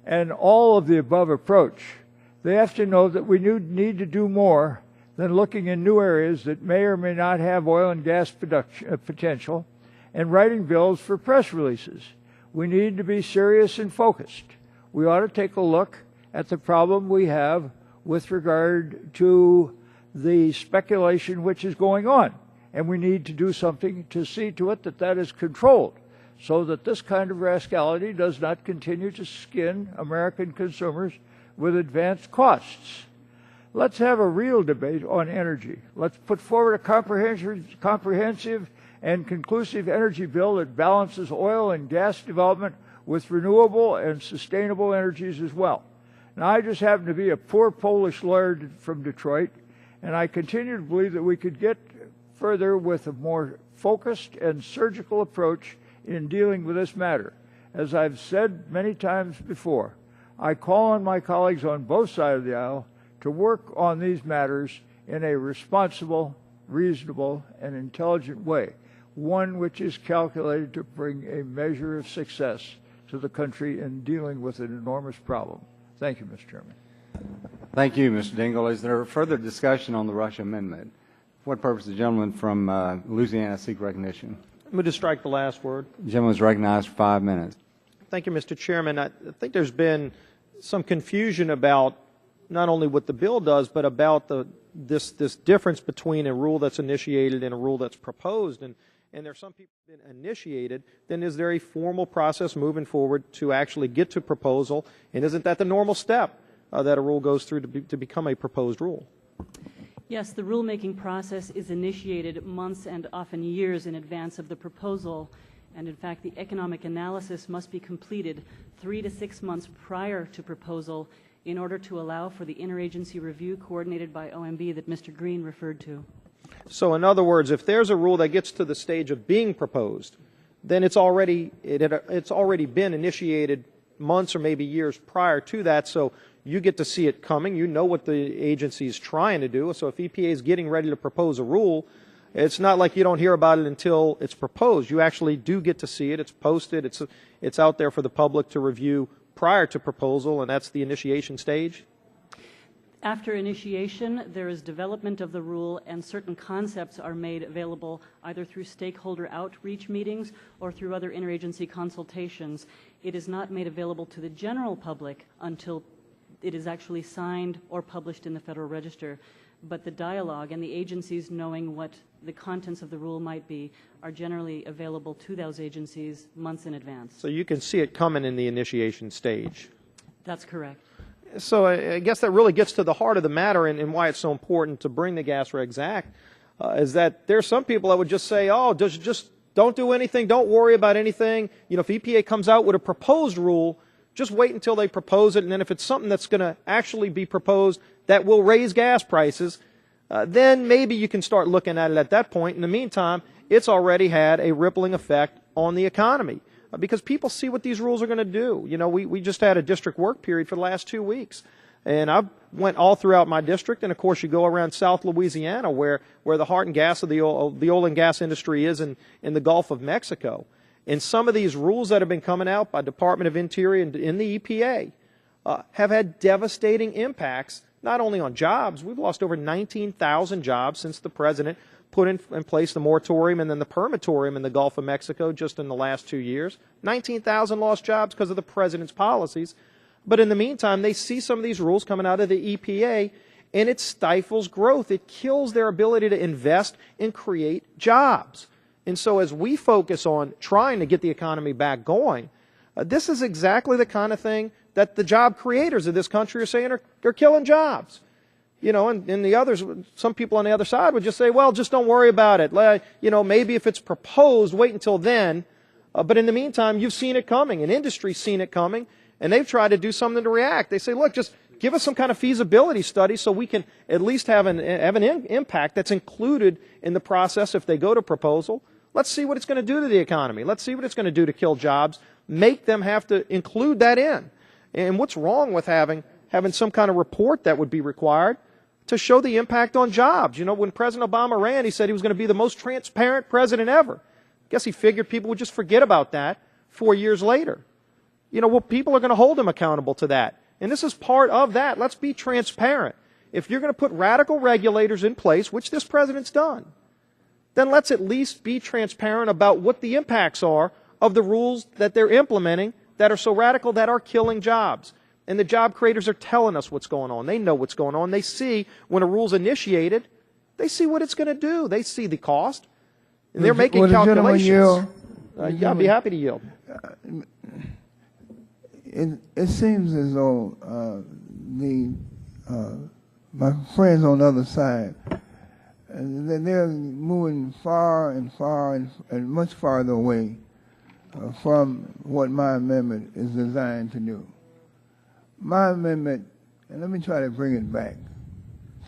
an all of the above approach, they have to know that we need to do more than looking in new areas that may or may not have oil and gas production, potential and writing bills for press releases. We need to be serious and focused. We ought to take a look at the problem we have with regard to the speculation which is going on. And we need to do something to see to it that that is controlled so that this kind of rascality does not continue to skin American consumers with advanced costs. Let's have a real debate on energy. Let's put forward a comprehensive and conclusive energy bill that balances oil and gas development with renewable and sustainable energies as well. Now, I just happen to be a poor Polish lawyer from Detroit, and I continue to believe that we could get further with a more focused and surgical approach in dealing with this matter. As I've said many times before, I call on my colleagues on both sides of the aisle to work on these matters in a responsible, reasonable, and intelligent way, one which is calculated to bring a measure of success to the country in dealing with an enormous problem. Thank you, Mr. Chairman. Thank you, Mr. Dingell. Is there further discussion on the Russia amendment? For what purpose does the gentleman from Louisiana seek recognition? I'm going to strike the last word. The gentleman is recognized for 5 minutes. Thank you, Mr. Chairman. I think there's been some confusion about not only what the bill does, but about this difference between a rule that's initiated and a rule that's proposed. And there's some people who have been initiated, then is there a formal process moving forward to actually get to proposal? And isn't that the normal step that a rule goes through to become a proposed rule? Yes, the rulemaking process is initiated months and often years in advance of the proposal. And in fact, the economic analysis must be completed 3 to 6 months prior to proposal in order to allow for the interagency review coordinated by OMB that Mr. Green referred to. So in other words, if there's a rule that gets to the stage of being proposed, then it's already been initiated months or maybe years prior to that, so you get to see it coming. You know what the agency is trying to do. So if EPA is getting ready to propose a rule, it's not like you don't hear about it until it's proposed. You actually do get to see it. It's posted. It's out there for the public to review prior to proposal, and that's the initiation stage? After initiation, there is development of the rule, and certain concepts are made available either through stakeholder outreach meetings or through other interagency consultations. It is not made available to the general public until it is actually signed or published in the Federal Register. but the dialogue and the agencies knowing what the contents of the rule might be are generally available to those agencies months in advance. So you can see it coming in the initiation stage. That's correct. So I guess that really gets to the heart of the matter and why it's so important to bring the Gas Regs Act, is that there's some people that would just say, oh, just don't do anything, don't worry about anything. You know, if EPA comes out with a proposed rule, just wait until they propose it, and then if it's something that's going to actually be proposed that will raise gas prices, then maybe you can start looking at it at that point. In the meantime, it's already had a rippling effect on the economy because people see what these rules are going to do. You know, we just had a district work period for the last 2 weeks, and I went all throughout my district, and of course you go around South Louisiana where the heart and gas of the oil and gas industry is in the Gulf of Mexico. And some of these rules that have been coming out by Department of Interior and in the EPA have had devastating impacts, not only on jobs. We've lost over 19,000 jobs since the president put in place the moratorium and then the permatorium in the Gulf of Mexico just in the last 2 years. 19,000 lost jobs because of the president's policies. But in the meantime, they see some of these rules coming out of the EPA, and it stifles growth. It kills their ability to invest and create jobs. And so as we focus on trying to get the economy back going, this is exactly the kind of thing that the job creators of this country are saying are killing jobs. You know, and the others, some people on the other side would just say, well, just don't worry about it. You know, maybe if it's proposed, wait until then. But in the meantime, you've seen it coming, and industry's seen it coming, and they've tried to do something to react. They say, look, just give us some kind of feasibility study so we can at least have an impact that's included in the process if they go to proposal. Let's see what it's going to do to the economy. Let's see what it's going to do to kill jobs. Make them have to include that in. And what's wrong with having some kind of report that would be required to show the impact on jobs? You know, when President Obama ran, he said he was going to be the most transparent president ever. I guess he figured people would just forget about that 4 years later. You know, well, people are going to hold him accountable to that. And this is part of that. Let's be transparent. If you're going to put radical regulators in place, which this president's done, then let's at least be transparent about what the impacts are of the rules that they're implementing that are so radical that are killing jobs. And the job creators are telling us what's going on. They know what's going on. They see when a rule's initiated, they see what it's going to do. They see the cost. And they're making calculations. Yeah, I'd be happy to yield. It seems as though my friends on the other side, they're moving far and much farther away from what my amendment is designed to do. My amendment, and let me try to bring it back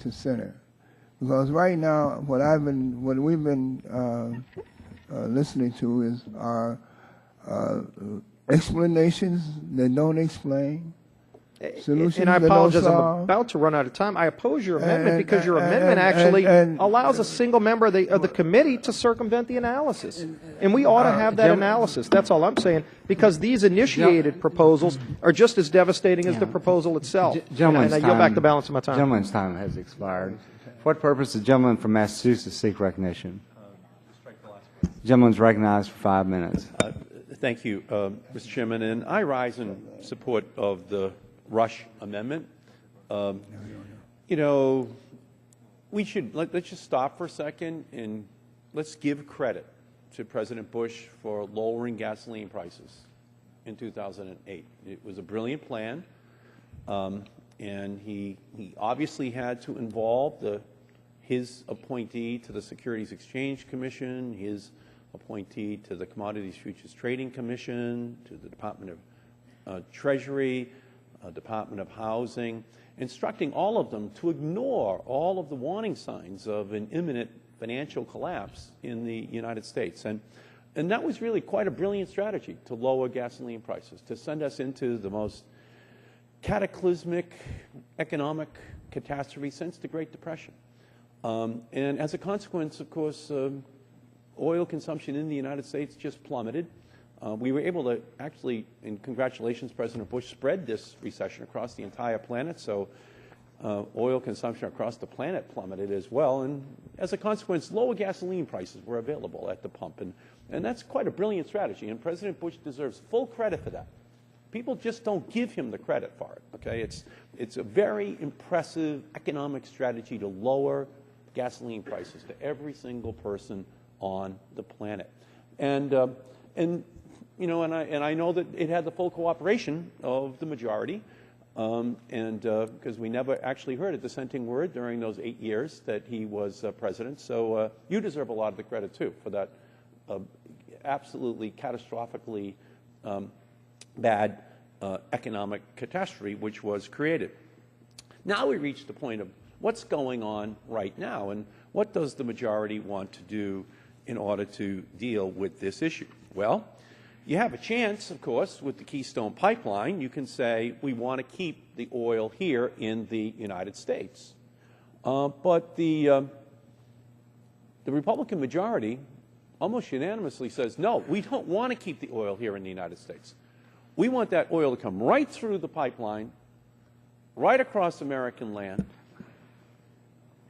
to center, because right now what we've been listening to is our explanations that don't explain, solutions and I that apologize, don't I'm solve. about to run out of time. I oppose your amendment because your amendment actually allows a single member of the committee to circumvent the analysis. And we ought to have that analysis. That's all I'm saying, because these initiated proposals are just as devastating as the proposal itself. And I yield back the balance of my time. Gentleman's time has expired. For what purpose does the gentleman from Massachusetts seek recognition? Gentleman's recognized for 5 minutes. Thank you, Mr. Chairman. And I rise in support of the Rush Amendment. You know, we should, let's just stop for a second and let's give credit to President Bush for lowering gasoline prices in 2008. It was a brilliant plan, and he obviously had to involve his appointee to the Securities Exchange Commission, his appointee to the Commodities Futures Trading Commission, to the Department of Treasury, Department of Housing, instructing all of them to ignore all of the warning signs of an imminent financial collapse in the United States. And that was really quite a brilliant strategy to lower gasoline prices, to send us into the most cataclysmic economic catastrophe since the Great Depression. And as a consequence, of course, oil consumption in the United States just plummeted. We were able to actually, and congratulations, President Bush, spread this recession across the entire planet. So oil consumption across the planet plummeted as well. And as a consequence, lower gasoline prices were available at the pump. And that's quite a brilliant strategy. And President Bush deserves full credit for that. People just don't give him the credit for it, okay? It's a very impressive economic strategy to lower gasoline prices to every single person on the planet. And you know, and I know that it had the full cooperation of the majority, because we never actually heard a dissenting word during those 8 years that he was president. So you deserve a lot of the credit, too, for that absolutely catastrophically bad economic catastrophe which was created. Now we reach the point of what's going on right now, and what does the majority want to do in order to deal with this issue? Well, you have a chance, of course, with the Keystone Pipeline. You can say, we want to keep the oil here in the United States. But the Republican majority almost unanimously says, no, we don't want to keep the oil here in the United States. We want that oil to come right through the pipeline, right across American land,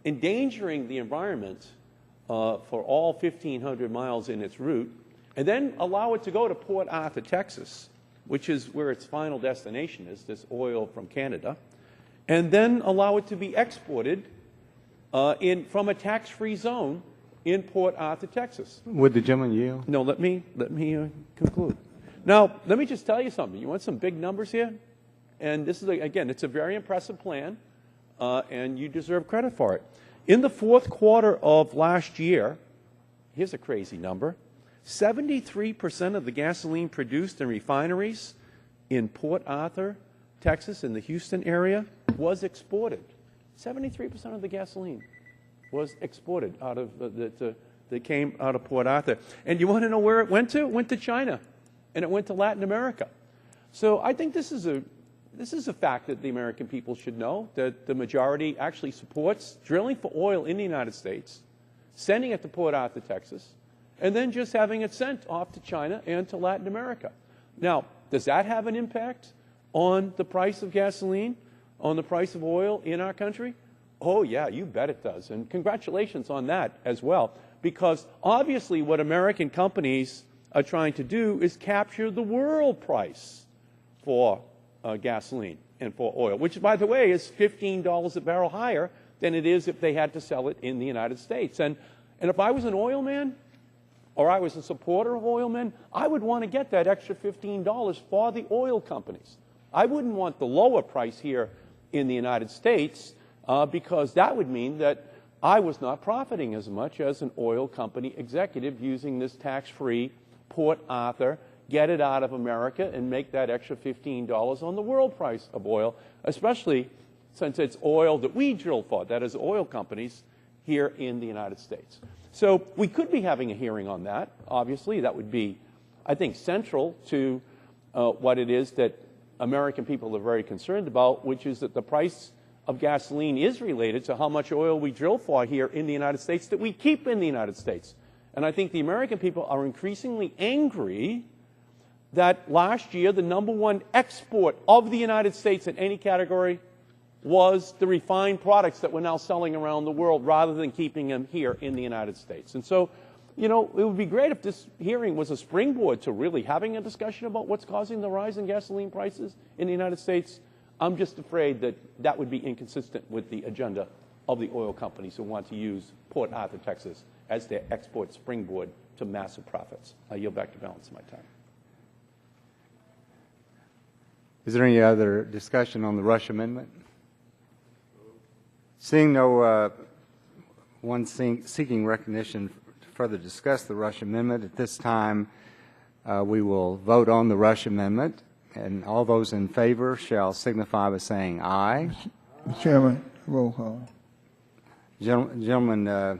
endangering the environment for all 1,500 miles in its route, and then allow it to go to Port Arthur, Texas, which is where its final destination is, this oil from Canada, and then allow it to be exported from a tax-free zone in Port Arthur, Texas. Would the gentleman yield? No, let me conclude. Now, let me just tell you something. You want some big numbers here? And this is, again, it's a very impressive plan, and you deserve credit for it. In the fourth quarter of last year, here's a crazy number, 73% of the gasoline produced in refineries in Port Arthur, Texas, in the Houston area, was exported. 73% of the gasoline was exported out of that came out of Port Arthur. And you want to know where it went to? It went to China, and it went to Latin America. So I think this is a fact that the American people should know, that the majority actually supports drilling for oil in the United States, sending it to Port Arthur, Texas, and then just having it sent off to China and to Latin America. Now, does that have an impact on the price of gasoline, on the price of oil in our country? Oh, yeah, you bet it does. And congratulations on that as well, because obviously what American companies are trying to do is capture the world price for gasoline and for oil, which, by the way, is $15 a barrel higher than it is if they had to sell it in the United States. And if I was an oil man, or I was a supporter of oil men, I would want to get that extra $15 for the oil companies. I wouldn't want the lower price here in the United States because that would mean that I was not profiting as much as an oil company executive using this tax-free Port Arthur, get it out of America and make that extra $15 on the world price of oil, especially since it's oil that we drill for, that is oil companies here in the United States. So we could be having a hearing on that. Obviously, that would be, I think, central to what it is that American people are very concerned about, which is that the price of gasoline is related to how much oil we drill for here in the United States that we keep in the United States. And I think the American people are increasingly angry that last year the #1 export of the United States in any category was the refined products that we're now selling around the world rather than keeping them here in the United States. And so, you know, it would be great if this hearing was a springboard to really having a discussion about what's causing the rise in gasoline prices in the United States. I'm just afraid that that would be inconsistent with the agenda of the oil companies who want to use Port Arthur, Texas as their export springboard to massive profits. I yield back to balance my time. Is there any other discussion on the Rush Amendment? Seeing no one seeking recognition to further discuss the Rush Amendment, at this time we will vote on the Rush Amendment, and all those in favor shall signify by saying aye. Mr. Chairman, roll call. Gentlemen,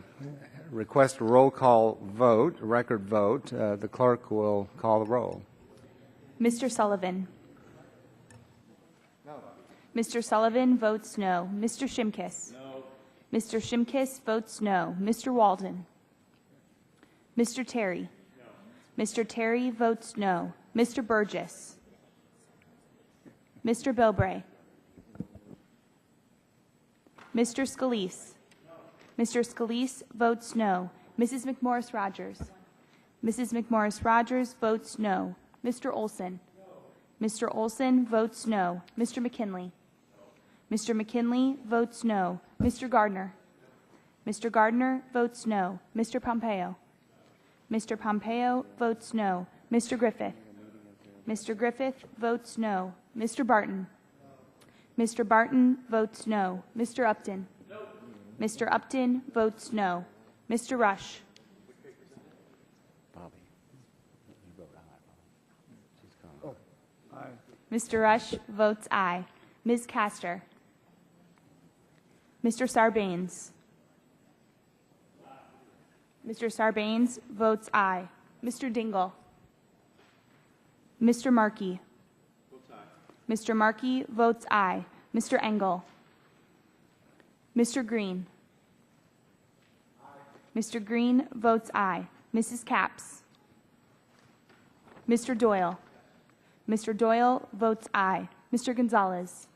request a roll call vote, a record vote. The clerk will call the roll. Mr. Sullivan. Mr. Sullivan votes no. Mr. Shimkus. No. Mr. Shimkus votes no. Mr. Walden. Mr. Terry. No. Mr. Terry votes no. Mr. Burgess. Mr. Bilbray. Mr. Scalise. No. Mr. Scalise votes no. Mrs. McMorris-Rogers. No. Mrs. McMorris-Rogers votes no. Mr. Olson. No. Mr. Olson votes no. Mr. McKinley? Mr. McKinley votes no. Mr. Gardner? Mr. Gardner votes no. Mr. Pompeo? Mr. Pompeo votes no. Mr. Griffith? Mr. Griffith votes no. Mr. Barton? Mr. Barton votes no. Mr. Upton? Mr. Upton votes no. Mr. Rush? Mr. Rush votes aye. Ms. Castor? Mr. Sarbanes? Mr. Sarbanes votes aye. Mr. Dingle? Mr. Markey? Mr. Markey votes aye. Mr. Engel? Mr. Green? Mr. Green votes aye. Mrs. Capps? Mr. Doyle? Mr. Doyle votes aye. Mr. Gonzalez?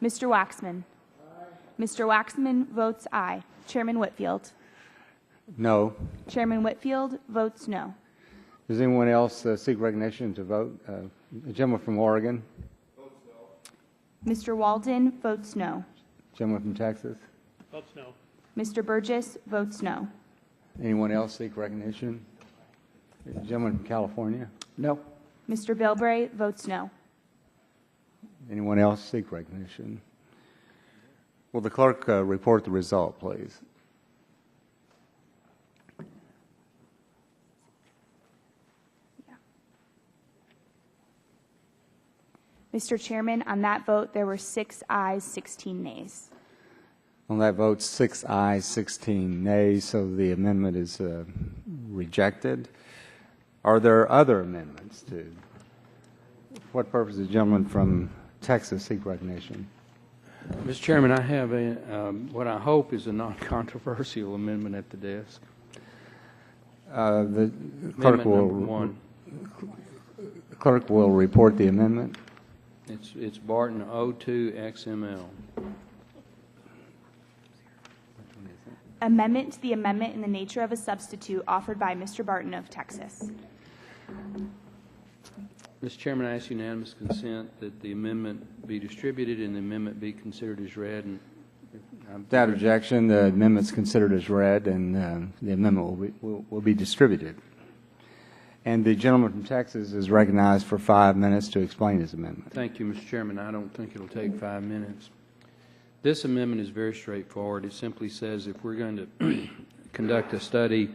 Mr. Waxman? Mr. Waxman votes aye. Chairman Whitfield? No. Chairman Whitfield votes no. Does anyone else seek recognition to vote? The gentleman from Oregon? Mr. Walden votes no. Gentleman from Texas? Votes no. Mr. Burgess votes no. Anyone else seek recognition? The gentleman from California? No. Mr. Bilbray votes no. Anyone else seek recognition? Will the clerk report the result, please? Mr. Chairman, on that vote, there were 6 ayes, 16 nays. On that vote, 6 ayes, 16 nays, so the amendment is rejected. Are there other amendments to? For what purpose does the gentleman from Texas seek recognition? Mr. Chairman, I have what I hope is a non-controversial amendment at the desk. The Amendment clerk will report the amendment. It's Barton 02 XML. Amendment to the amendment in the nature of a substitute offered by Mr. Barton of Texas. Mr. Chairman, I ask unanimous consent that the amendment be distributed and the amendment be considered as read. And Without objection, the amendment is considered as read, and the amendment will be distributed. And the gentleman from Texas is recognized for 5 minutes to explain his amendment. Thank you, Mr. Chairman. I don't think it'll take 5 minutes. This amendment is very straightforward. It simply says if we're going to conduct a study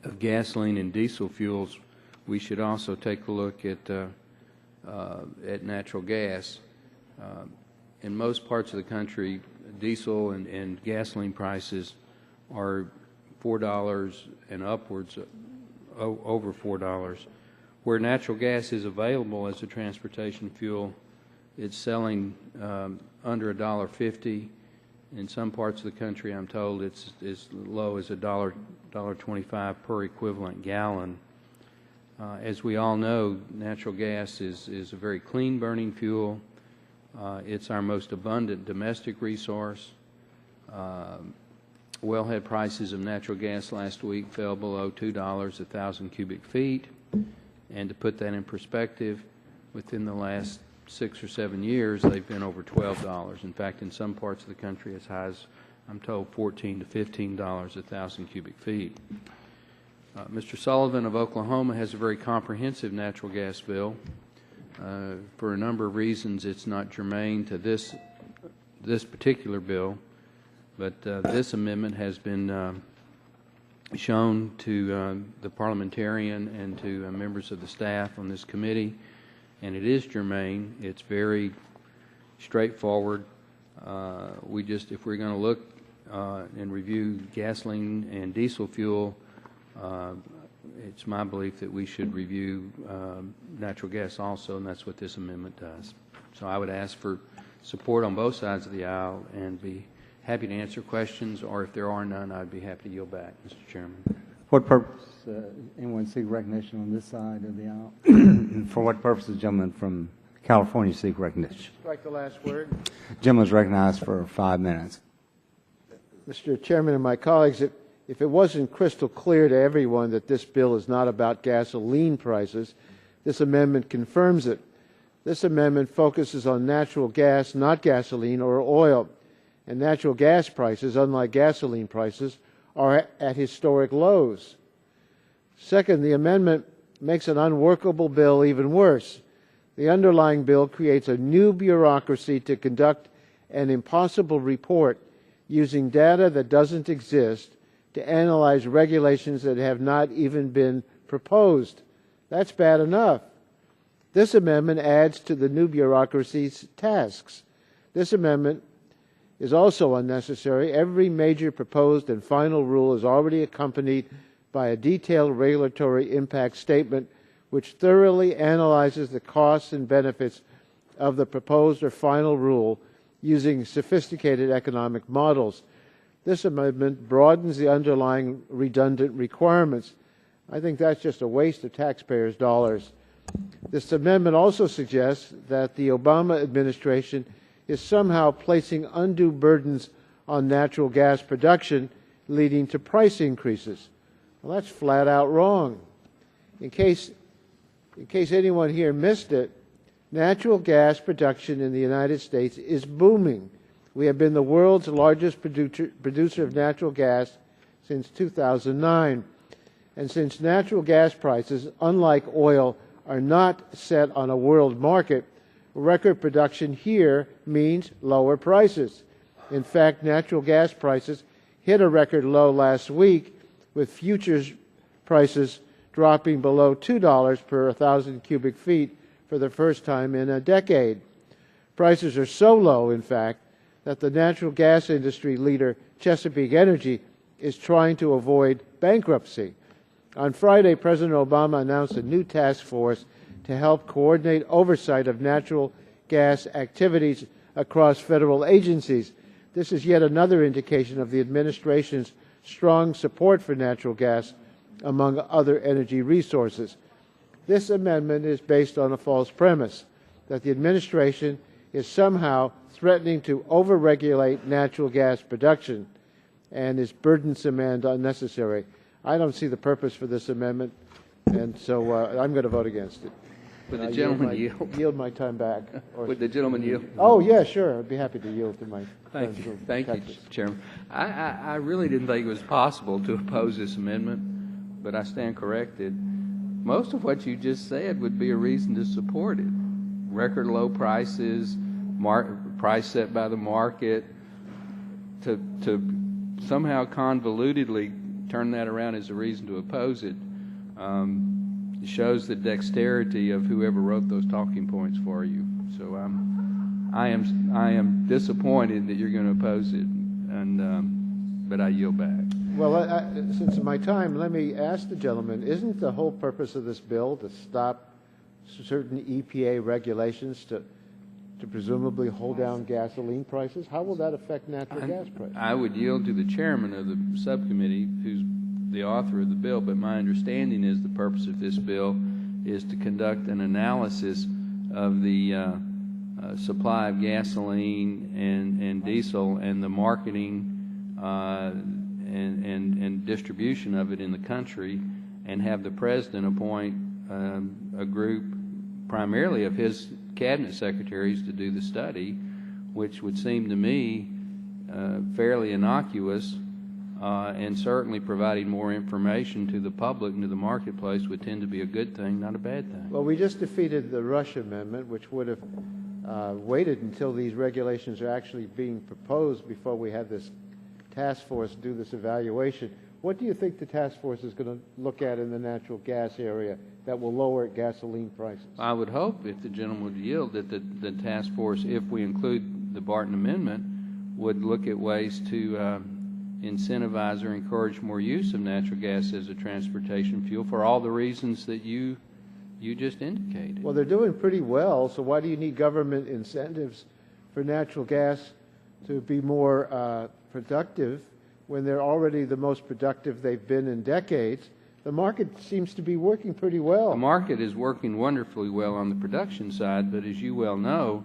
of gasoline and diesel fuels, we should also take a look at natural gas. In most parts of the country, diesel and gasoline prices are $4 and upwards, over $4. Where natural gas is available as a transportation fuel, it's selling under $1.50. In some parts of the country, I'm told it's as low as $1.25 per equivalent gallon. As we all know, natural gas is a very clean burning fuel. It's our most abundant domestic resource. Wellhead prices of natural gas last week fell below $2 a thousand cubic feet. And to put that in perspective, within the last 6 or 7 years, they've been over $12. In fact, in some parts of the country, as high as, I'm told, $14 to $15 a thousand cubic feet. Mr. Sullivan of Oklahoma has a very comprehensive natural gas bill. For a number of reasons, it's not germane to this particular bill, but this amendment has been shown to the parliamentarian and to members of the staff on this committee, and it is germane. It's very straightforward. If we're going to look and review gasoline and diesel fuel, it's my belief that we should review natural gas also, and that's what this amendment does. So I would ask for support on both sides of the aisle and be happy to answer questions, or if there are none, I'd be happy to yield back, Mr. Chairman. What purpose, anyone seek recognition on this side of the aisle? For what purpose does the gentleman from California seek recognition? Strike the last word. The gentleman is recognized for 5 minutes. Mr. Chairman and my colleagues, if it wasn't crystal clear to everyone that this bill is not about gasoline prices, This amendment confirms it. This amendment focuses on natural gas, not gasoline or oil. And natural gas prices, unlike gasoline prices, are at historic lows. Second, the amendment makes an unworkable bill even worse. The underlying bill creates a new bureaucracy to conduct an impossible report using data that doesn't exist to analyze regulations that have not even been proposed. That's bad enough. This amendment adds to the new bureaucracy's tasks. This amendment is also unnecessary. Every major proposed and final rule is already accompanied by a detailed regulatory impact statement which thoroughly analyzes the costs and benefits of the proposed or final rule using sophisticated economic models. This amendment broadens the underlying redundant requirements. I think that's just a waste of taxpayers' dollars. This amendment also suggests that the Obama administration is somehow placing undue burdens on natural gas production, leading to price increases. Well, that's flat out wrong. In case anyone here missed it, natural gas production in the United States is booming. We have been the world's largest producer of natural gas since 2009. And since natural gas prices, unlike oil, are not set on a world market, record production here means lower prices. In fact, natural gas prices hit a record low last week, with futures prices dropping below $2 per 1,000 cubic feet for the first time in a decade. Prices are so low, in fact, that the natural gas industry leader, Chesapeake Energy, is trying to avoid bankruptcy. On Friday, President Obama announced a new task force to help coordinate oversight of natural gas activities across federal agencies. This is yet another indication of the administration's strong support for natural gas among other energy resources. This amendment is based on a false premise that the administration is somehow threatening to overregulate natural gas production and is burdensome and unnecessary. I don't see the purpose for this amendment, and so I'm going to vote against it. Would the gentleman yield my time back? Would the gentleman yield? Oh, yeah, sure. I'd be happy to yield to my Thank friends you. from Thank you, Texas. Chairman. I really didn't think it was possible to oppose this amendment, but I stand corrected. Most of what you just said would be a reason to support it. Record low prices, price set by the market, to somehow convolutedly turn that around as a reason to oppose it. It shows the dexterity of whoever wrote those talking points for you. So I am disappointed that you're going to oppose it, but I yield back. Well, since my time, let me ask the gentleman, isn't the whole purpose of this bill to stop certain EPA regulations to presumably hold down gasoline prices? How will that affect natural gas prices? I would yield to the chairman of the subcommittee, who's the author of the bill, but my understanding is the purpose of this bill is to conduct an analysis of the supply of gasoline and diesel and the marketing and distribution of it in the country, and have the president appoint a group primarily of his cabinet secretaries to do the study, which would seem to me fairly innocuous, and certainly providing more information to the public and to the marketplace would tend to be a good thing, not a bad thing. Well, we just defeated the Rush Amendment, which would have waited until these regulations are actually being proposed before we had this task force do this evaluation. What do you think the task force is going to look at in the natural gas area that will lower gasoline prices? I would hope, if the gentleman would yield, that the task force, if we include the Barton Amendment, would look at ways to incentivize or encourage more use of natural gas as a transportation fuel for all the reasons that you just indicated. Well, they're doing pretty well, so why do you need government incentives for natural gas to be more productive when they're already the most productive they've been in decades? The market seems to be working pretty well. The market is working wonderfully well on the production side, but as you well know,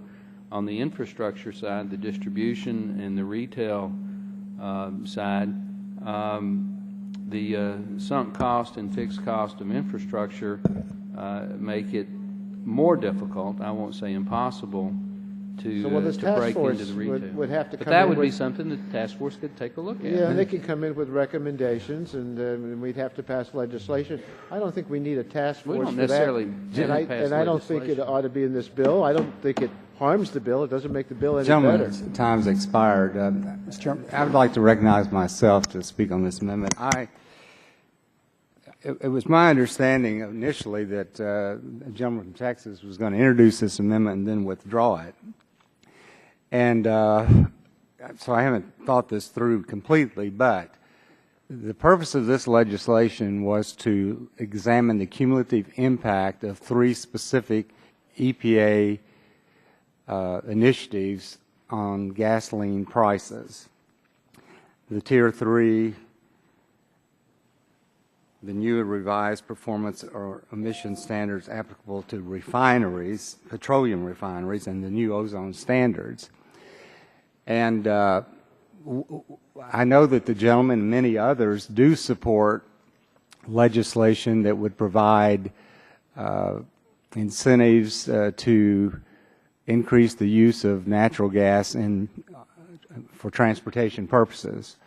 on the infrastructure side, the distribution and the retail side, the sunk cost and fixed cost of infrastructure make it more difficult, I won't say impossible, to, So, well, this to task break force into the retail. would have to but come that in would be with- something that the task force could take a look at. Yeah, and they could come in with recommendations, and we'd have to pass legislation. I don't think we need a task We force don't for necessarily that. have to pass And I don't think it legislation. ought to be in this bill. I don't think it harms the bill. It doesn't make the bill any Gentlemen, better. time's expired. I would like to recognize myself to speak on this amendment. It was my understanding initially that a gentleman from Texas was going to introduce this amendment and then withdraw it. And so I haven't thought this through completely, but the purpose of this legislation was to examine the cumulative impact of 3 specific EPA initiatives on gasoline prices. The Tier 3, the new revised performance or emission standards applicable to refineries, petroleum refineries, and the new ozone standards. And I know that the gentleman and many others do support legislation that would provide incentives to increase the use of natural gas for transportation purposes.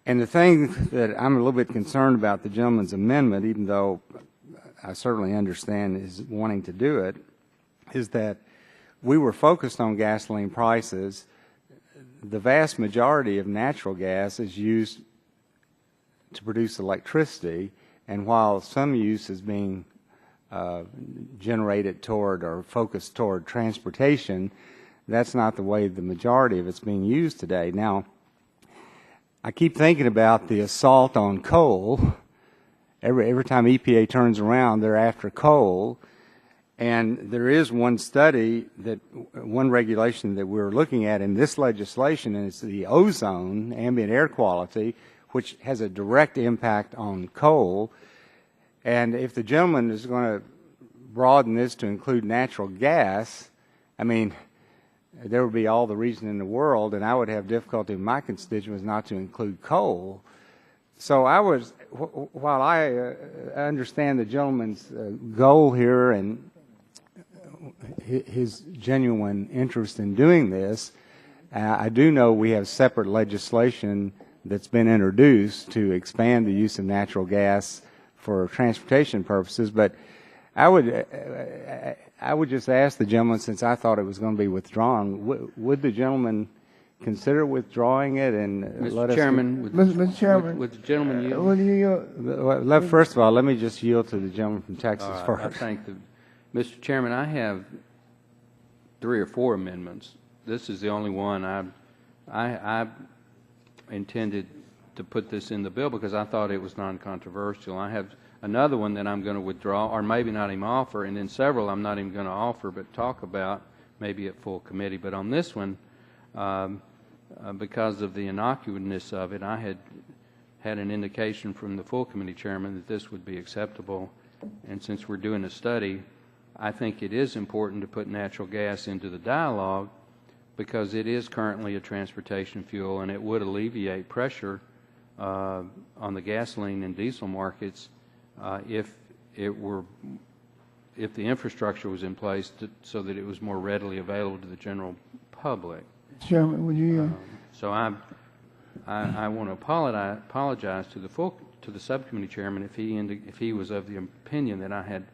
And the thing that I'm a little bit concerned about the gentleman's amendment, even though I certainly understand his wanting to do it, is that we were focused on gasoline prices. The vast majority of natural gas is used to produce electricity, and while some use is being generated toward or focused toward transportation, that's not the way the majority of it's being used today. Now, I keep thinking about the assault on coal. Every time EPA turns around, they're after coal. And there is one regulation that we're looking at in this legislation, and it's the ozone, ambient air quality, which has a direct impact on coal. And if the gentleman is going to broaden this to include natural gas, I mean, there would be all the reason in the world, and I would have difficulty with my constituents not to include coal. So while I understand the gentleman's goal here and his genuine interest in doing this, I do know we have separate legislation that's been introduced to expand the use of natural gas for transportation purposes, but I would just ask the gentleman, since I thought it was going to be withdrawn, would the gentleman consider withdrawing it and let us... Mr. Chairman, Mr. Chairman, would the gentleman yield? First of all, let me just yield to the gentleman from Texas first. I thank Mr. Chairman, I have 3 or 4 amendments. This is the only one I intended to put this in the bill because I thought it was non-controversial. I have another one that I'm going to withdraw, or maybe not even offer, and then several I'm not even going to offer but talk about, maybe at full committee. But on this one, because of the innocuousness of it, I had an indication from the full committee chairman that this would be acceptable. And since we're doing a study, I think it is important to put natural gas into the dialogue because it is currently a transportation fuel, and it would alleviate pressure on the gasoline and diesel markets if the infrastructure was in place so that it was more readily available to the general public. Chairman, would you? So I want to apologize to the subcommittee chairman if he was of the opinion that I had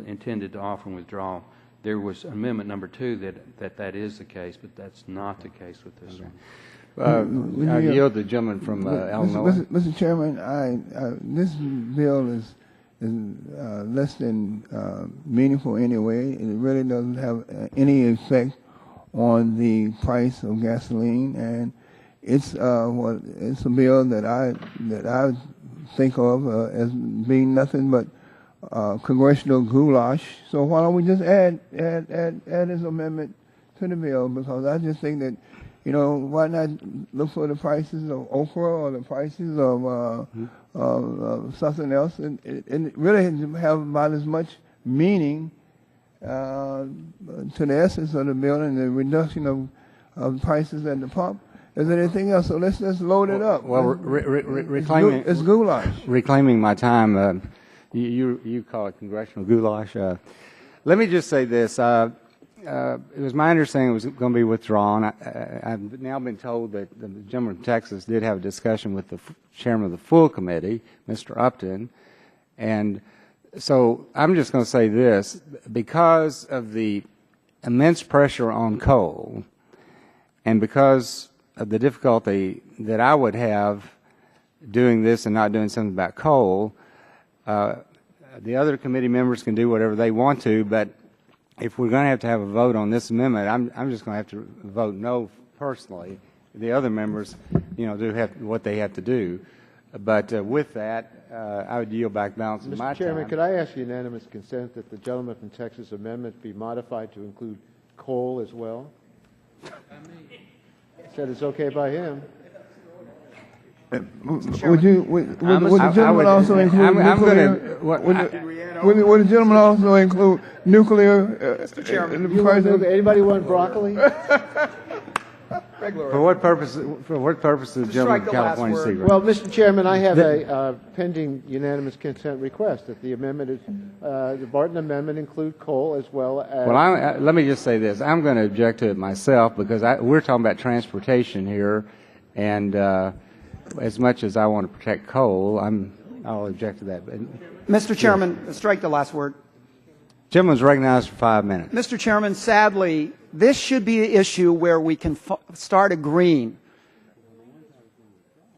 intended to offer and withdraw. There was amendment number 2 that is the case, but that's not the case with this one. I yield the gentleman from Illinois. Mr. Chairman, this bill is less than meaningful anyway. It really doesn't have any effect on the price of gasoline, and it's a bill that I think of as being nothing but congressional goulash. So why don't we just add this amendment to the bill? Because I just think that, why not look for the prices of okra or the prices of something else? And it really have about as much meaning to the essence of the bill and the reduction of prices at the pump as anything else. So let's load it up. Well, it's goulash. Reclaiming my time, you call it congressional goulash. let me just say this. It was my understanding it was going to be withdrawn. I've now been told that the gentleman from Texas did have a discussion with the chairman of the full committee, Mr. Upton, and so I'm just going to say this. Because of the immense pressure on coal and because of the difficulty that I would have doing this and not doing something about coal, the other committee members can do whatever they want to, but if we're going to have a vote on this amendment, I'm just going to have to vote no personally. The other members, do have what they have to do. But with that, I would yield back balance of my time. Mr. Chairman, could I ask unanimous consent that the gentleman from Texas amendment be modified to include coal as well? Said it's okay by him. Would the gentleman also include nuclear? Would the gentleman also include nuclear? Mr. Chairman, anybody want broccoli? For what purpose? For what purpose does the gentleman from California seek? Well, Mr. Chairman, I have a pending unanimous consent request that the amendment is the Barton amendment include coal as well as. Well, let me just say this: I'm going to object to it myself because we're talking about transportation here, and as much as I want to protect coal, I'll object to that. But, Mr. Chairman, strike the last word. Gentleman's recognized for 5 minutes. Mr. Chairman, sadly, this should be an issue where we can start agreeing.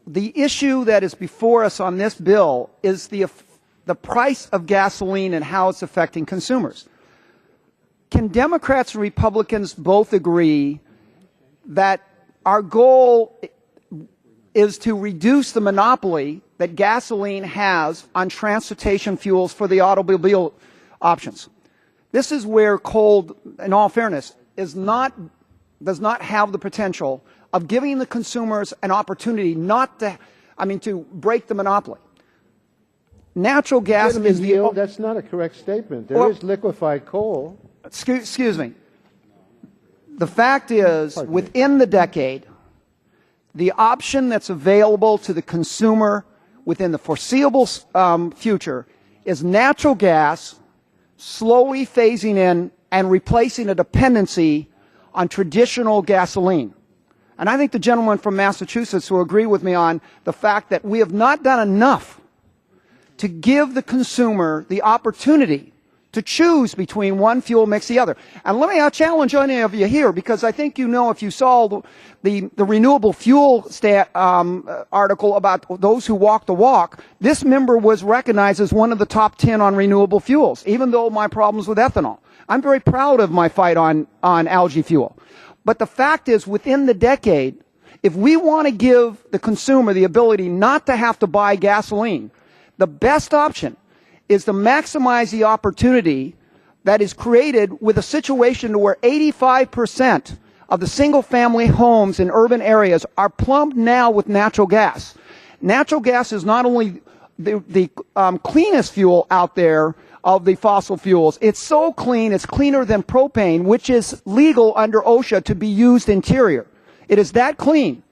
The issue that is before us on this bill is the price of gasoline and how it's affecting consumers. Can Democrats and Republicans both agree that our goal is to reduce the monopoly that gasoline has on transportation fuels for the automobile options? This is where coal, in all fairness, does not have the potential of giving the consumers an opportunity to break the monopoly. Natural gas is the... That's not a correct statement. There is liquefied coal. Excuse me. The fact is, within the decade, the option that's available to the consumer within the foreseeable future is natural gas slowly phasing in and replacing a dependency on traditional gasoline. And I think the gentleman from Massachusetts will agree with me on the fact that we have not done enough to give the consumer the opportunity to choose between one fuel mix the other. And I'll challenge any of you here, because I think if you saw the renewable fuel article about those who walk the walk, this member was recognized as one of the top 10 on renewable fuels, even though my problems with ethanol. I'm very proud of my fight on algae fuel. But the fact is, within the decade, if we want to give the consumer the ability not to have to buy gasoline, the best option is to maximize the opportunity that is created with a situation where 85% of the single-family homes in urban areas are plumbed now with natural gas. Natural gas is not only the cleanest fuel out there of the fossil fuels. It's so clean, it's cleaner than propane, which is legal under OSHA to be used interior. It is that clean.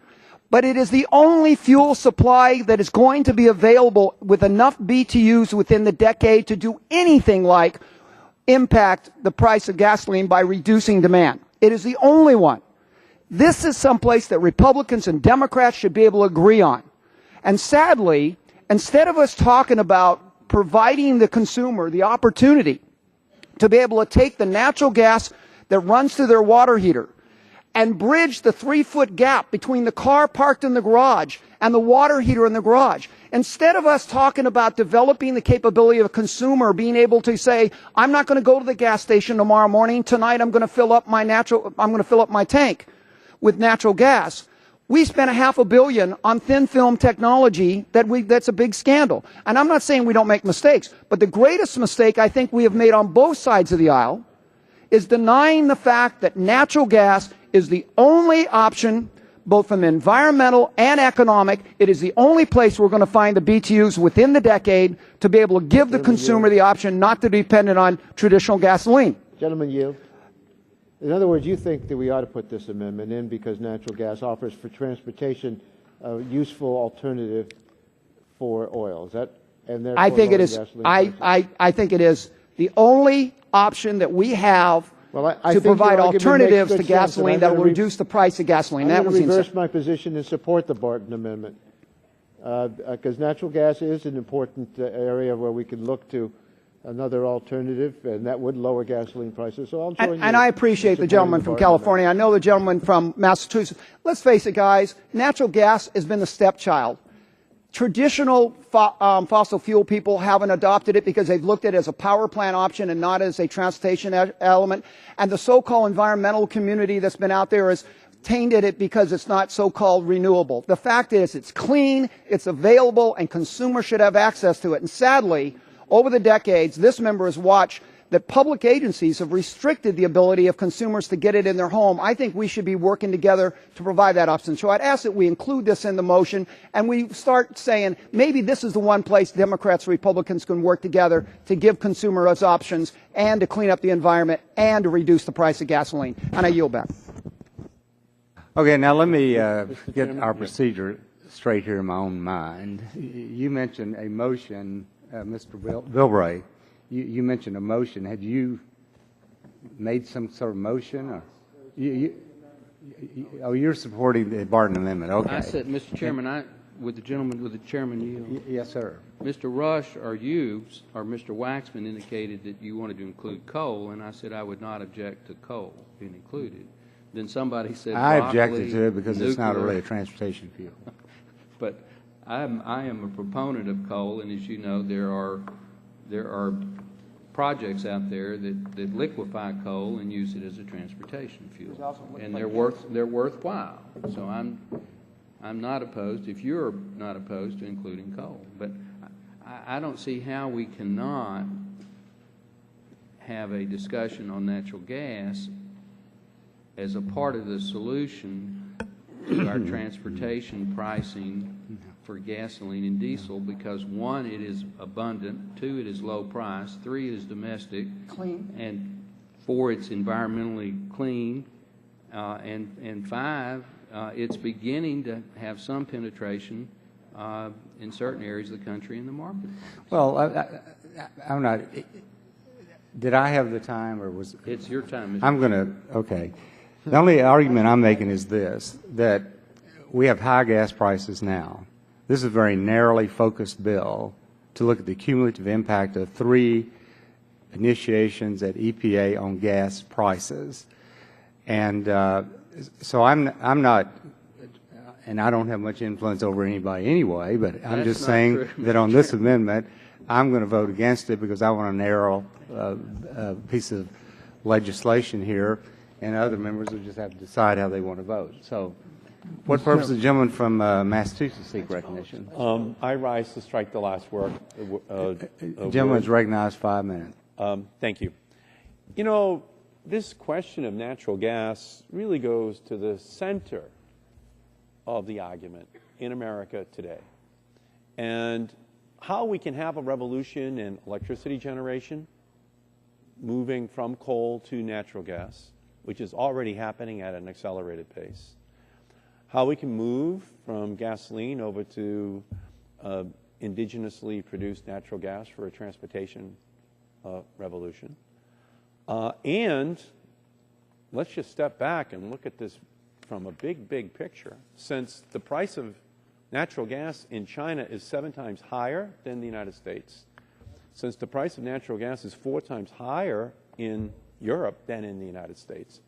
But it is the only fuel supply that is going to be available with enough BTUs within the decade to do anything like impact the price of gasoline by reducing demand. It is the only one. This is someplace that Republicans and Democrats should be able to agree on. And sadly, instead of us talking about providing the consumer the opportunity to be able to take the natural gas that runs through their water heater and bridge the 3-foot gap between the car parked in the garage and the water heater in the garage. Instead of us talking about developing the capability of a consumer being able to say, I'm not going to go to the gas station tomorrow morning, tonight I'm going to fill up my tank with natural gas. We spent $500 million on thin film technology that's a big scandal. And I'm not saying we don't make mistakes, but the greatest mistake I think we have made on both sides of the aisle is denying the fact that natural gas is the only option, both from environmental and economic. It is the only place we're going to find the BTUs within the decade to be able to give the consumer the option not to be dependent on traditional gasoline. Gentlemen, yield. In other words, you think that we ought to put this amendment in because natural gas offers for transportation a useful alternative for oil. Is that? And I think it is. I think it is The only option that we have I to think provide your argument makes alternatives good to sense, and gasoline I'm that gonna will reduce the price of gasoline. That I'm was going the to reverse incentive. my position and support the Barton Amendment, because natural gas is an important area where we can look to another alternative, and that would lower gasoline prices. So I'll join you. And I appreciate the gentleman from California. I know the gentleman from Massachusetts. Let's face it, guys, natural gas has been the stepchild. Traditional fossil fuel people haven't adopted it because they've looked at it as a power plant option and not as a transportation element. And the so-called environmental community that's been out there has tainted it because it's not so-called renewable. The fact is it's clean, it's available, and consumers should have access to it. And sadly, over the decades, this member has watched that public agencies have restricted the ability of consumers to get it in their home. I think we should be working together to provide that option. So I'd ask that we include this in the motion and we start saying maybe this is the one place Democrats and Republicans can work together to give consumers options and to clean up the environment and to reduce the price of gasoline. And I yield back. Okay, now let me get our procedure straight here in my own mind. You mentioned a motion, Mr. Bilbray. You mentioned a motion. Had you made some sort of motion? Or you're supporting the Barton Amendment. Okay. I said, Mr. Chairman, with the chairman yield. Yes, sir. Mr. Rush or you or Mr. Waxman indicated that you wanted to include coal, and I said I would not object to coal being included. Then somebody said I broccoli, objected to it because it's not nuclear. really a transportation fuel. But I am a proponent of coal, and as you know, there are projects out there that liquefy coal and use it as a transportation fuel, and they're worthwhile. So I'm not opposed. If you're not opposed to including coal, but I don't see how we cannot have a discussion on natural gas as a part of the solution to our transportation pricing for gasoline and diesel, because one, it is abundant, two, it is low price, three, it is domestic, Clean. and four, it's environmentally clean, and five, it's beginning to have some penetration in certain areas of the country in the market. Well, I'm not. Did I have the time, or was it's your time? Mr. I'm going to. Okay. The only argument I'm making is this: that we have high gas prices now. This is a very narrowly focused bill to look at the cumulative impact of 3 initiations at EPA on gas prices. And so I'm not, and I don't have much influence over anybody anyway, but I'm just saying true, that on this amendment, I'm going to vote against it because I want a narrow piece of legislation here, and other members will just have to decide how they want to vote. So what purpose does the gentleman from Massachusetts seek recognition? I rise to strike the last word. Gentleman's recognized 5 minutes. Thank you. You know, this question of natural gas really goes to the center of the argument in America today. And how we can have a revolution in electricity generation, moving from coal to natural gas, which is already happening at an accelerated pace. How we can move from gasoline over to indigenously produced natural gas for a transportation revolution. And let's just step back and look at this from a big, big picture. Since the price of natural gas in China is 7 times higher than the United States, since the price of natural gas is 4 times higher in Europe than in the United States,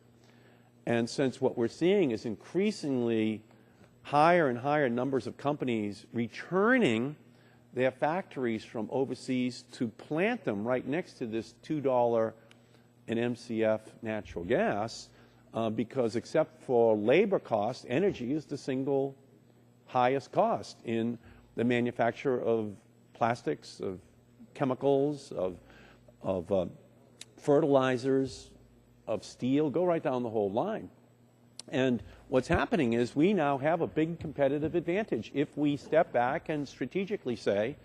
and since what we're seeing is increasingly higher and higher numbers of companies returning their factories from overseas to plant them right next to this $2 an MCF natural gas, because except for labor costs, energy is the single highest cost in the manufacture of plastics, of chemicals, of fertilizers, of steel, go right down the whole line. And what's happening is we now have a big competitive advantage if we step back and strategically say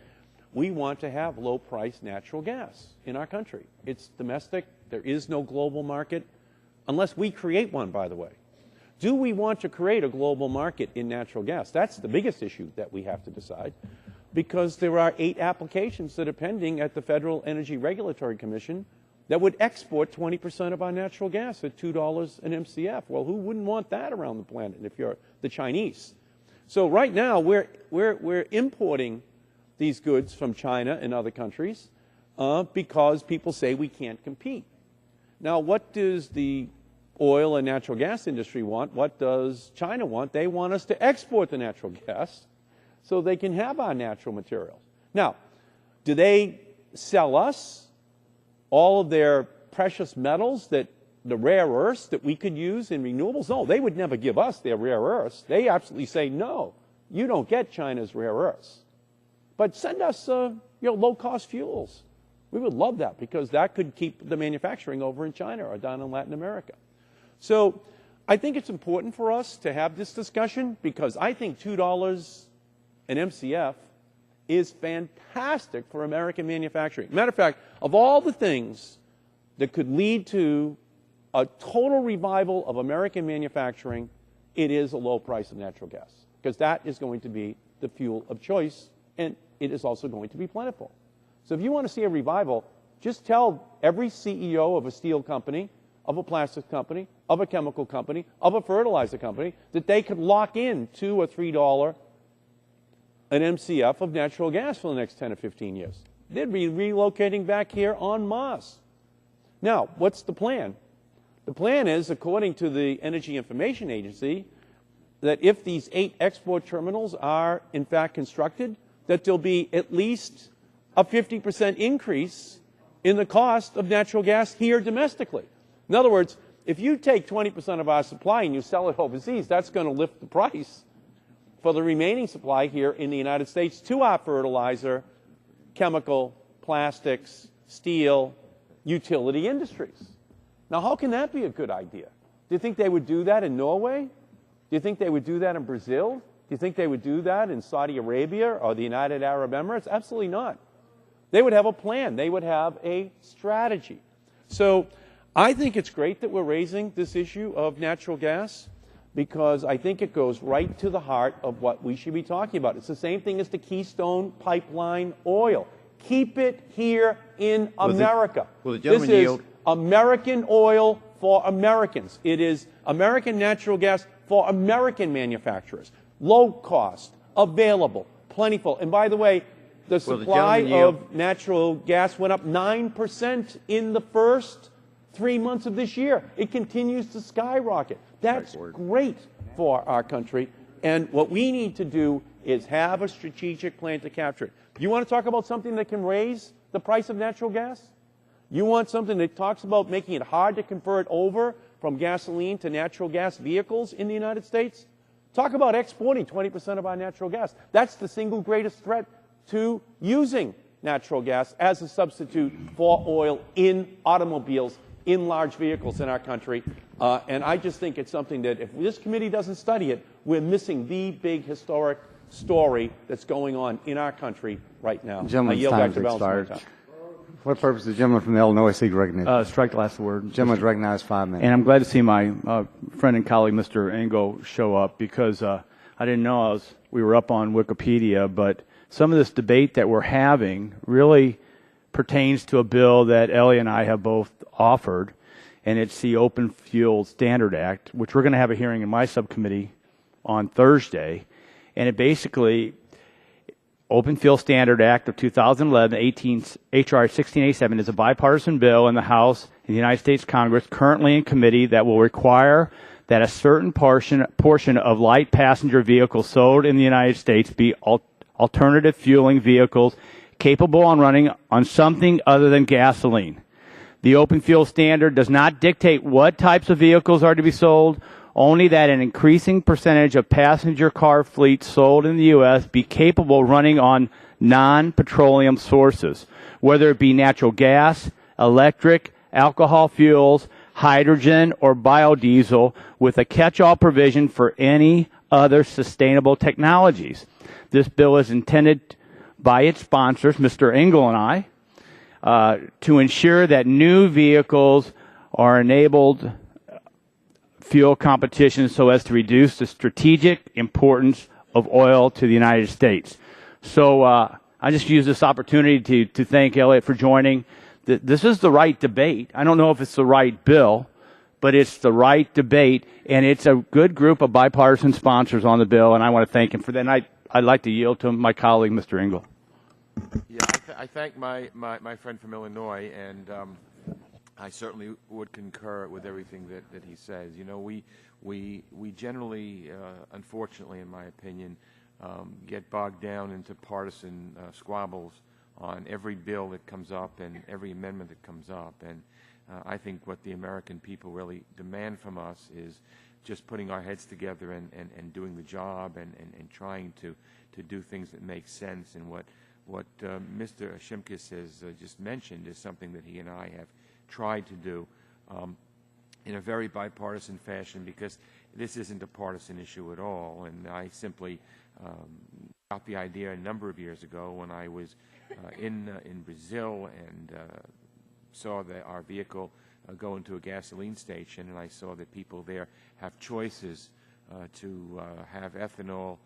we want to have low-priced natural gas in our country. It's domestic. There is no global market unless we create one, by the way. Do we want to create a global market in natural gas? That's the biggest issue that we have to decide. because there are 8 applications that are pending at the Federal Energy Regulatory Commission that would export 20% of our natural gas at $2 an MCF. Well, who wouldn't want that around the planet if you're the Chinese? So right now we're importing these goods from China and other countries because people say we can't compete. Now, what does the oil and natural gas industry want? What does China want? They want us to export the natural gas so they can have our natural materials. Now, do they sell us all of their precious metals, that the rare earths that we could use in renewables? No, they would never give us their rare earths. They absolutely say, no, you don't get China's rare earths. But send us low-cost fuels. We would love that, because that could keep the manufacturing over in China or down in Latin America. So I think it's important for us to have this discussion, because I think $2 an MCF is fantastic for American manufacturing. Matter of fact, of all the things that could lead to a total revival of American manufacturing, it is a low price of natural gas, because that is going to be the fuel of choice, and it is also going to be plentiful. So if you want to see a revival, just tell every CEO of a steel company, of a plastics company, of a chemical company, of a fertilizer company, that they could lock in $2 or $3 an MCF of natural gas for the next 10 or 15 years. They'd be relocating back here en masse. Now, what's the plan? The plan is, according to the Energy Information Agency, that if these 8 export terminals are in fact constructed, that there'll be at least a 50% increase in the cost of natural gas here domestically. In other words, if you take 20% of our supply and you sell it overseas, that's going to lift the price for the remaining supply here in the United States to our fertilizer, chemical, plastics, steel, utility industries. Now, how can that be a good idea? Do you think they would do that in Norway? Do you think they would do that in Brazil? Do you think they would do that in Saudi Arabia or the United Arab Emirates? Absolutely not. They would have a plan. They would have a strategy. So I think it's great that we're raising this issue of natural gas, because I think it goes right to the heart of what we should be talking about. It's the same thing as the Keystone Pipeline oil. Keep it here in America. Will the gentleman this yield? Is American oil for Americans. It is American natural gas for American manufacturers. Low cost, available, plentiful. And by the way, the supply of natural gas went up 9% in the first 3 months of this year. It continues to skyrocket. That's great for our country. And what we need to do is have a strategic plan to capture it. You want to talk about something that can raise the price of natural gas? You want something that talks about making it hard to convert over from gasoline to natural gas vehicles in the United States? Talk about exporting 20% of our natural gas. That's the single greatest threat to using natural gas as a substitute for oil in automobiles, in large vehicles in our country. And I just think it's something that if this committee doesn't study it, we're missing the big historic story that's going on in our country right now. I yield back to balance my time. What purpose does the gentleman from Illinois seek recognition? Strike the last word. Gentleman's recognized 5 minutes. And I'm glad to see my friend and colleague, Mr. Engel, show up, because I didn't know we were up on Wikipedia, but some of this debate that we're having really pertains to a bill that Ellie and I have both offered, and it's the Open Fuel Standard Act, which we're going to have a hearing in my subcommittee on Thursday. And it basically, Open Fuel Standard Act of 2011, H.R. 1687, is a bipartisan bill in the House and the United States Congress, currently in committee, that will require that a certain portion of light passenger vehicles sold in the United States be alternative fueling vehicles capable of running on something other than gasoline. The Open Fuel Standard does not dictate what types of vehicles are to be sold, only that an increasing percentage of passenger car fleets sold in the U.S. be capable of running on non-petroleum sources, whether it be natural gas, electric, alcohol fuels, hydrogen, or biodiesel, with a catch-all provision for any other sustainable technologies. This bill is intended by its sponsors, Mr. Engel and I, to ensure that new vehicles are enabled fuel competition so as to reduce the strategic importance of oil to the United States. So I just use this opportunity to thank Elliot for joining. This is the right debate. I don't know if it's the right bill, but it's the right debate, and it's a good group of bipartisan sponsors on the bill, and I want to thank him for that. And I'd like to yield to my colleague, Mr. Engel. Yeah, I thank my friend from Illinois, and I certainly would concur with everything that he says. You know, we generally, unfortunately, in my opinion, get bogged down into partisan squabbles on every bill that comes up and every amendment that comes up. And I think what the American people really demand from us is just putting our heads together and doing the job and trying to do things that make sense. And what Mr. Shimkus has just mentioned is something that he and I have tried to do in a very bipartisan fashion, because this isn't a partisan issue at all. And I simply got the idea a number of years ago when I was in Brazil and saw our vehicle go into a gasoline station, and I saw that people there have choices to have ethanol,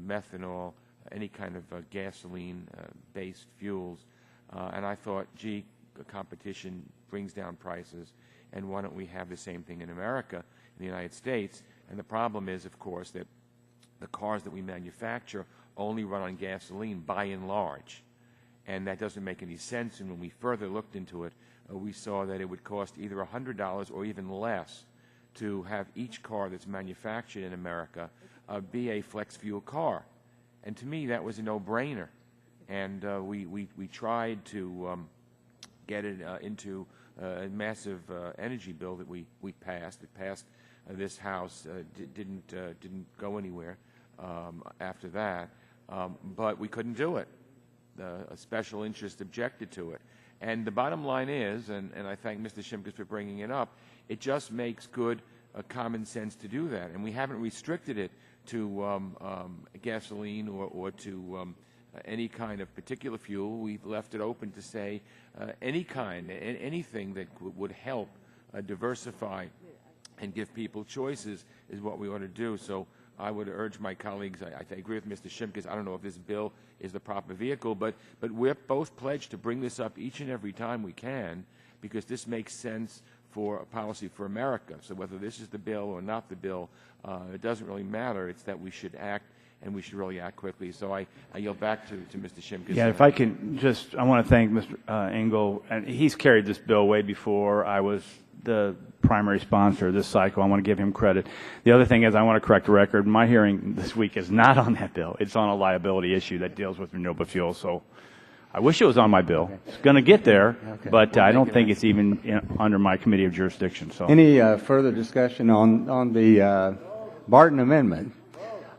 methanol, any kind of gasoline-based fuels. And I thought, gee, competition brings down prices, and why don't we have the same thing in America, in the United States? And the problem is, of course, that the cars that we manufacture only run on gasoline by and large. And that doesn't make any sense. And when we further looked into it, we saw that it would cost either $100 or even less to have each car that's manufactured in America be a flex fuel car. And to me, that was a no-brainer. And we tried to get it into a massive energy bill that we passed. It passed this House, didn't go anywhere after that, but we couldn't do it. A special interest objected to it. And the bottom line is, and I thank Mr. Shimkus for bringing it up, it just makes good common sense to do that. And we haven't restricted it to gasoline or to any kind of particular fuel. We've left it open to say any kind, anything that would help diversify and give people choices is what we ought to do. So I would urge my colleagues, I agree with Mr. Shimkus, I don't know if this bill is the proper vehicle, but we're both pledged to bring this up each and every time we can, because this makes sense for a policy for America. So whether this is the bill or not the bill, it doesn't really matter. It's that we should act, and we should really act quickly. So I yield back to Mr. Shimkus. Yeah, if I can just, I want to thank Mr. Engel, and he's carried this bill way before I was the primary sponsor of this cycle. I want to give him credit. The other thing is, I want to correct the record. My hearing this week is not on that bill. It's on a liability issue that deals with renewable fuels. So I wish it was on my bill. It's going to get there, but I don't think it's even under my committee of jurisdiction. So any further discussion on the Barton Amendment?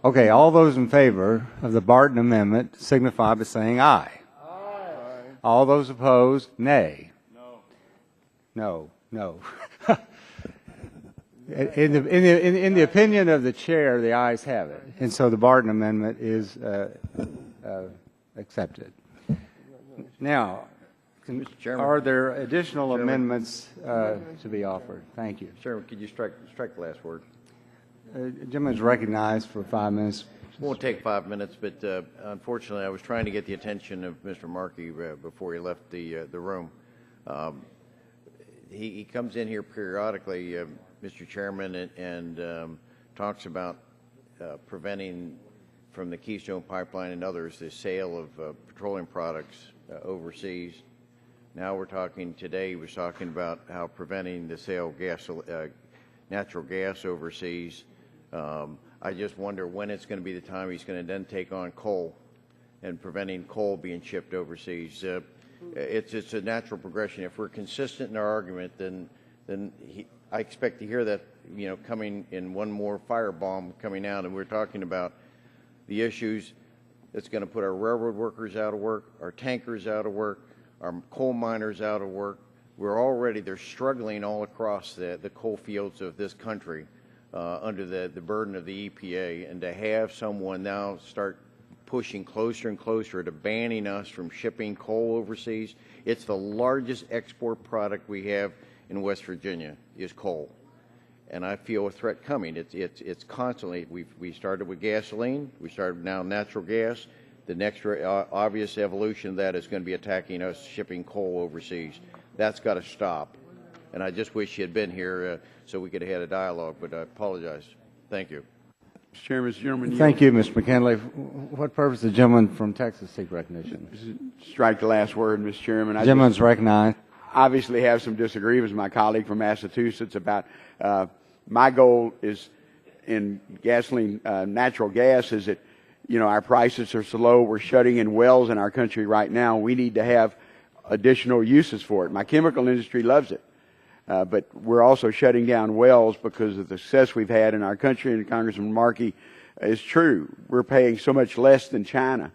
Okay, all those in favor of the Barton Amendment signify by saying aye. Aye. All those opposed, nay. No. No. In the opinion of the chair, the ayes have it, and so the Barton Amendment is accepted. Now, are there additional amendments to be offered? Thank you. Chairman, could you strike the last word? Gentleman is recognized for 5 minutes. It won't take 5 minutes, but unfortunately, I was trying to get the attention of Mr. Markey before he left the room. He comes in here periodically, Mr. Chairman, and talks about preventing from the Keystone Pipeline and others the sale of petroleum products overseas. Now we're talking today. He was talking about how preventing the sale of natural gas overseas. I just wonder when it's going to be the time he's going to then take on coal and preventing coal being shipped overseas. It's a natural progression. If we're consistent in our argument, then I expect to hear that coming in one more firebomb coming out, and we're talking about the issues that's going to put our railroad workers out of work, our tankers out of work, our coal miners out of work. They're struggling all across the coal fields of this country under the burden of the EPA, and to have someone now start pushing closer and closer to banning us from shipping coal overseas. It's the largest export product we have in West Virginia is coal, and I feel a threat coming. It's constantly. We started with gasoline. We started now natural gas. The next obvious evolution of that is going to be attacking us shipping coal overseas. That's got to stop. And I just wish he had been here so we could have had a dialogue, but I apologize. Thank you. Mr. Chairman, Mr. Gentleman. Thank you, Mr. McKinley. What purpose does the gentleman from Texas seek recognition? Strike the last word, Mr. Chairman. The gentleman's recognized. Obviously have some disagreements with my colleague from Massachusetts about my goal is in gasoline, natural gas is that, you know, our prices are so low, we're shutting in wells in our country right now. We need to have additional uses for it. My chemical industry loves it. But we're also shutting down wells because of the success we've had in our country, and Congressman Markey is true. We're paying so much less than China.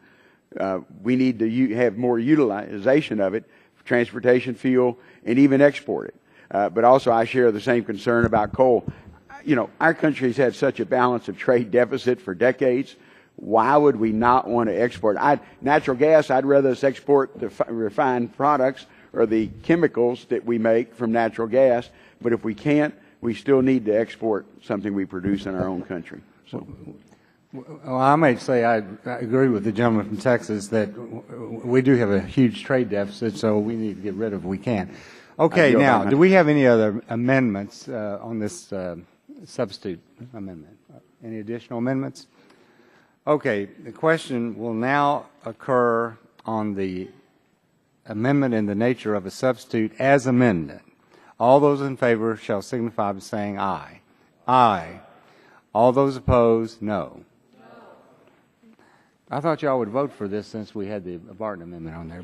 We need to have more utilization of it, transportation, fuel, and even export it. But also I share the same concern about coal. You know, our country's had such a balance of trade deficit for decades. Why would we not want to export? Natural gas, I'd rather us export the refined products or the chemicals that we make from natural gas. But if we can't, we still need to export something we produce in our own country. So. Well, I may say I agree with the gentleman from Texas that we do have a huge trade deficit, so we need to get rid of it if we can. Okay, now, do we have any other amendments on this substitute amendment? Any additional amendments? Okay, the question will now occur on the amendment in the nature of a substitute as amended. All those in favor shall signify by saying aye. Aye. All those opposed, no. I thought y'all would vote for this since we had the Barton amendment on there,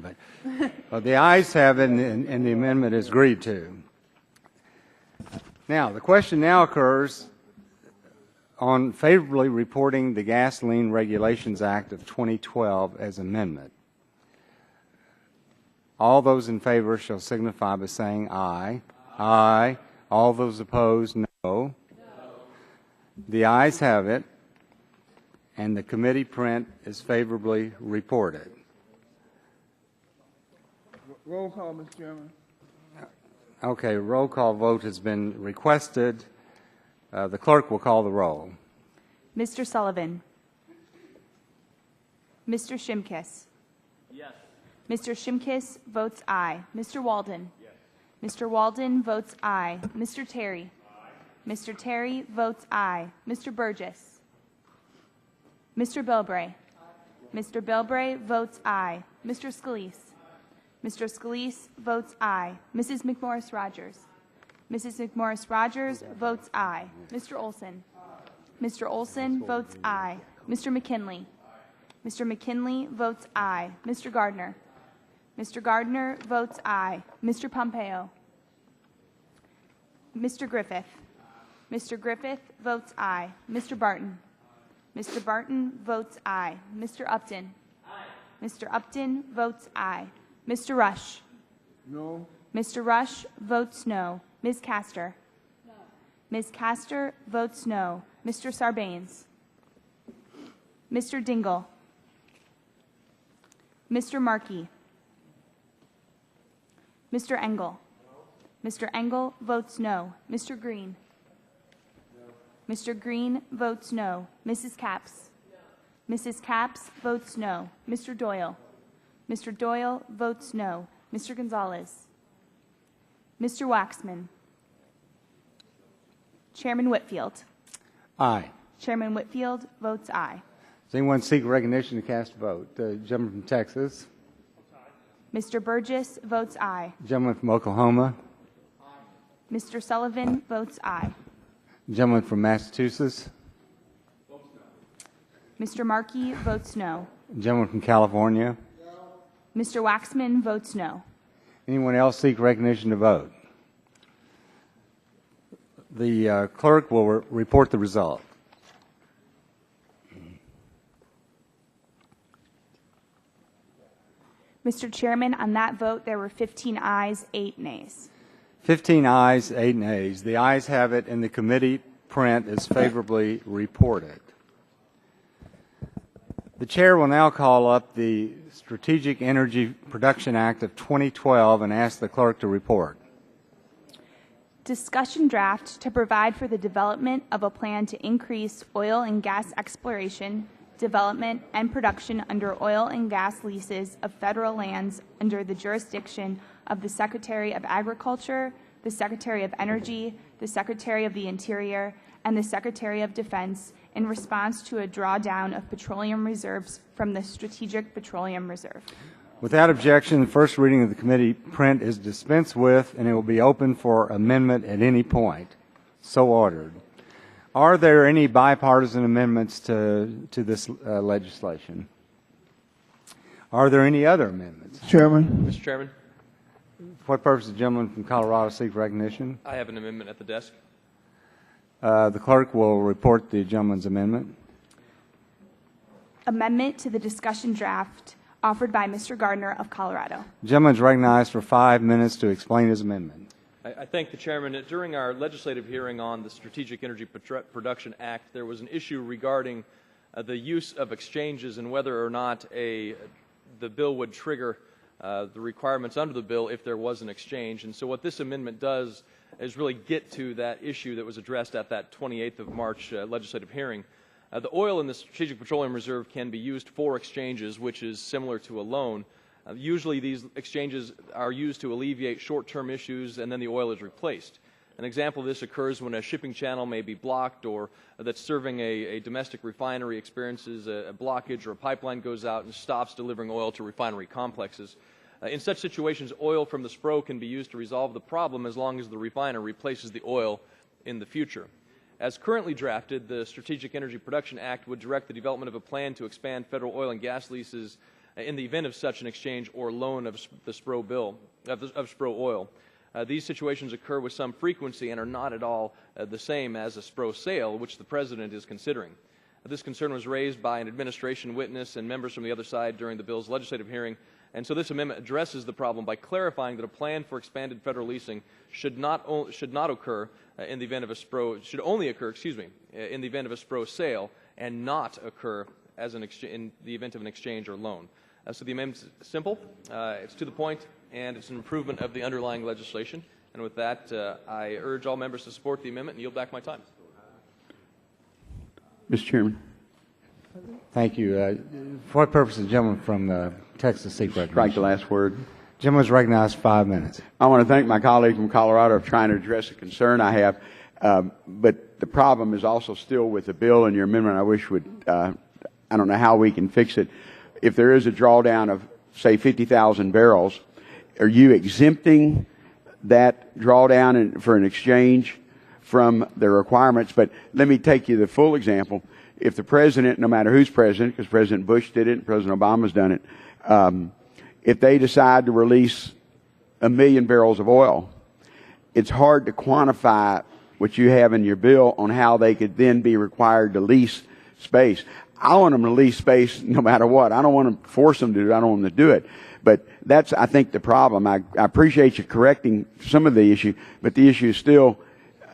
but the ayes have it, and the amendment is agreed to. Now, the question now occurs on favorably reporting the Gasoline Regulations Act of 2012 as amendment. All those in favor shall signify by saying aye. Aye. All those opposed, no. The ayes have it, and the committee print is favorably reported. Roll call, Mr. Chairman. Okay, roll call vote has been requested. The clerk will call the roll. Mr. Sullivan. Mr. Shimkiss. Yes. Mr. Shimkiss votes aye. Mr. Walden. Yes. Mr. Walden votes aye. Mr. Terry. Aye. Mr. Terry votes aye. Mr. Burgess. Mr. Bilbray. Aye. Mr. Bilbray votes aye. Mr. Scalise. Aye. Mr. Scalise votes aye. Mrs. McMorris-Rogers. Mrs. McMorris-Rogers votes aye. Mr. Olson. Aye. Mr. Olson votes aye. Mr. McKinley. Aye. Mr. McKinley votes aye. Mr. Gardner. Mr. Gardner votes aye. Mr. Pompeo. Mr. Griffith. Aye. Mr. Griffith votes aye. Mr. Barton. Aye. Mr. Barton votes aye. Mr. Upton. Aye. Mr. Upton votes aye. Mr. Rush. No. Mr. Rush votes no. Ms. Castor. No. Ms. Castor votes no. Mr. Sarbanes. Mr. Dingle. Mr. Markey. Mr. Engel. No. Mr. Engel votes no. Mr. Green. No. Mr. Green votes no. Mrs. Capps. No. Mrs. Capps votes no. Mr. Doyle. Mr. Doyle votes no. Mr. Gonzalez. Mr. Waxman. Chairman Whitfield. Aye. Chairman Whitfield votes aye. Does anyone seek recognition to cast a vote? The gentleman from Texas. Mr. Burgess votes aye. Gentleman from Oklahoma. Aye. Mr. Sullivan votes aye. Gentleman from Massachusetts. Mr. Markey votes no. Gentleman from California. No. Mr. Waxman votes no. Anyone else seek recognition to vote? The clerk will report the result. Mr. Chairman, on that vote, there were 15 ayes, 8 nays. 15 ayes, 8 nays. The ayes have it, and the committee print is favorably reported. The chair will now call up the Strategic Energy Production Act of 2012 and ask the clerk to report. Discussion draft to provide for the development of a plan to increase oil and gas exploration, development, and production under oil and gas leases of federal lands under the jurisdiction of the Secretary of Agriculture, the Secretary of Energy, the Secretary of the Interior, and the Secretary of Defense in response to a drawdown of petroleum reserves from the Strategic Petroleum Reserve. Without objection, the first reading of the committee print is dispensed with, and it will be open for amendment at any point. So ordered. Are there any bipartisan amendments to this legislation? Are there any other amendments? Chairman. Mr. Chairman, For what purpose does the gentleman from Colorado seek recognition? I have an amendment at the desk. The clerk will report the gentleman's amendment. Amendment to the discussion draft offered by Mr. Gardner of Colorado. The gentleman is recognized for 5 minutes to explain his amendment. I thank the Chairman. During our legislative hearing on the Strategic Energy Production Act, there was an issue regarding the use of exchanges and whether or not the bill would trigger the requirements under the bill if there was an exchange. And so what this amendment does is really get to that issue that was addressed at that 28th of March legislative hearing. The oil in the Strategic Petroleum Reserve can be used for exchanges, which is similar to a loan. Usually these exchanges are used to alleviate short-term issues and then the oil is replaced. An example of this occurs when a shipping channel may be blocked or that's serving a domestic refinery experiences a blockage or a pipeline goes out and stops delivering oil to refinery complexes. In such situations, oil from the SPRO can be used to resolve the problem as long as the refiner replaces the oil in the future. As currently drafted, the Strategic Energy Production Act would direct the development of a plan to expand federal oil and gas leases in the event of such an exchange or loan of the SPRO SPRO oil. These situations occur with some frequency and are not at all the same as a SPRO sale, which the President is considering. This concern was raised by an administration witness and members from the other side during the bill's legislative hearing, and so this amendment addresses the problem by clarifying that a plan for expanded federal leasing should not occur in the event of a SPRO, should only occur, in the event of a SPRO sale and not occur as in the event of an exchange or loan. So the amendment is simple, it's to the point, and it's an improvement of the underlying legislation. And with that, I urge all members to support the amendment and yield back my time. Mr. Chairman. Thank you. For what purpose does the gentleman from Texas seek recognition? Strike the last word. The gentleman is recognized for 5 minutes. I want to thank my colleague from Colorado for trying to address a concern I have. But the problem is also still with the bill and your amendment. I wish would, I don't know how we can fix it. If there is a drawdown of, say, 50,000 barrels, are you exempting that drawdown for an exchange from the requirements? But let me take you the full example. If the president, no matter who's president, because President Bush did it and President Obama's done it, if they decide to release 1 million barrels of oil, it's hard to quantify what you have in your bill on how they could then be required to lease space. I want them to lease space no matter what. I don't want to force them to do it. I don't want them to do it. But that's, I think, the problem. I appreciate you correcting some of the issue, but the issue is still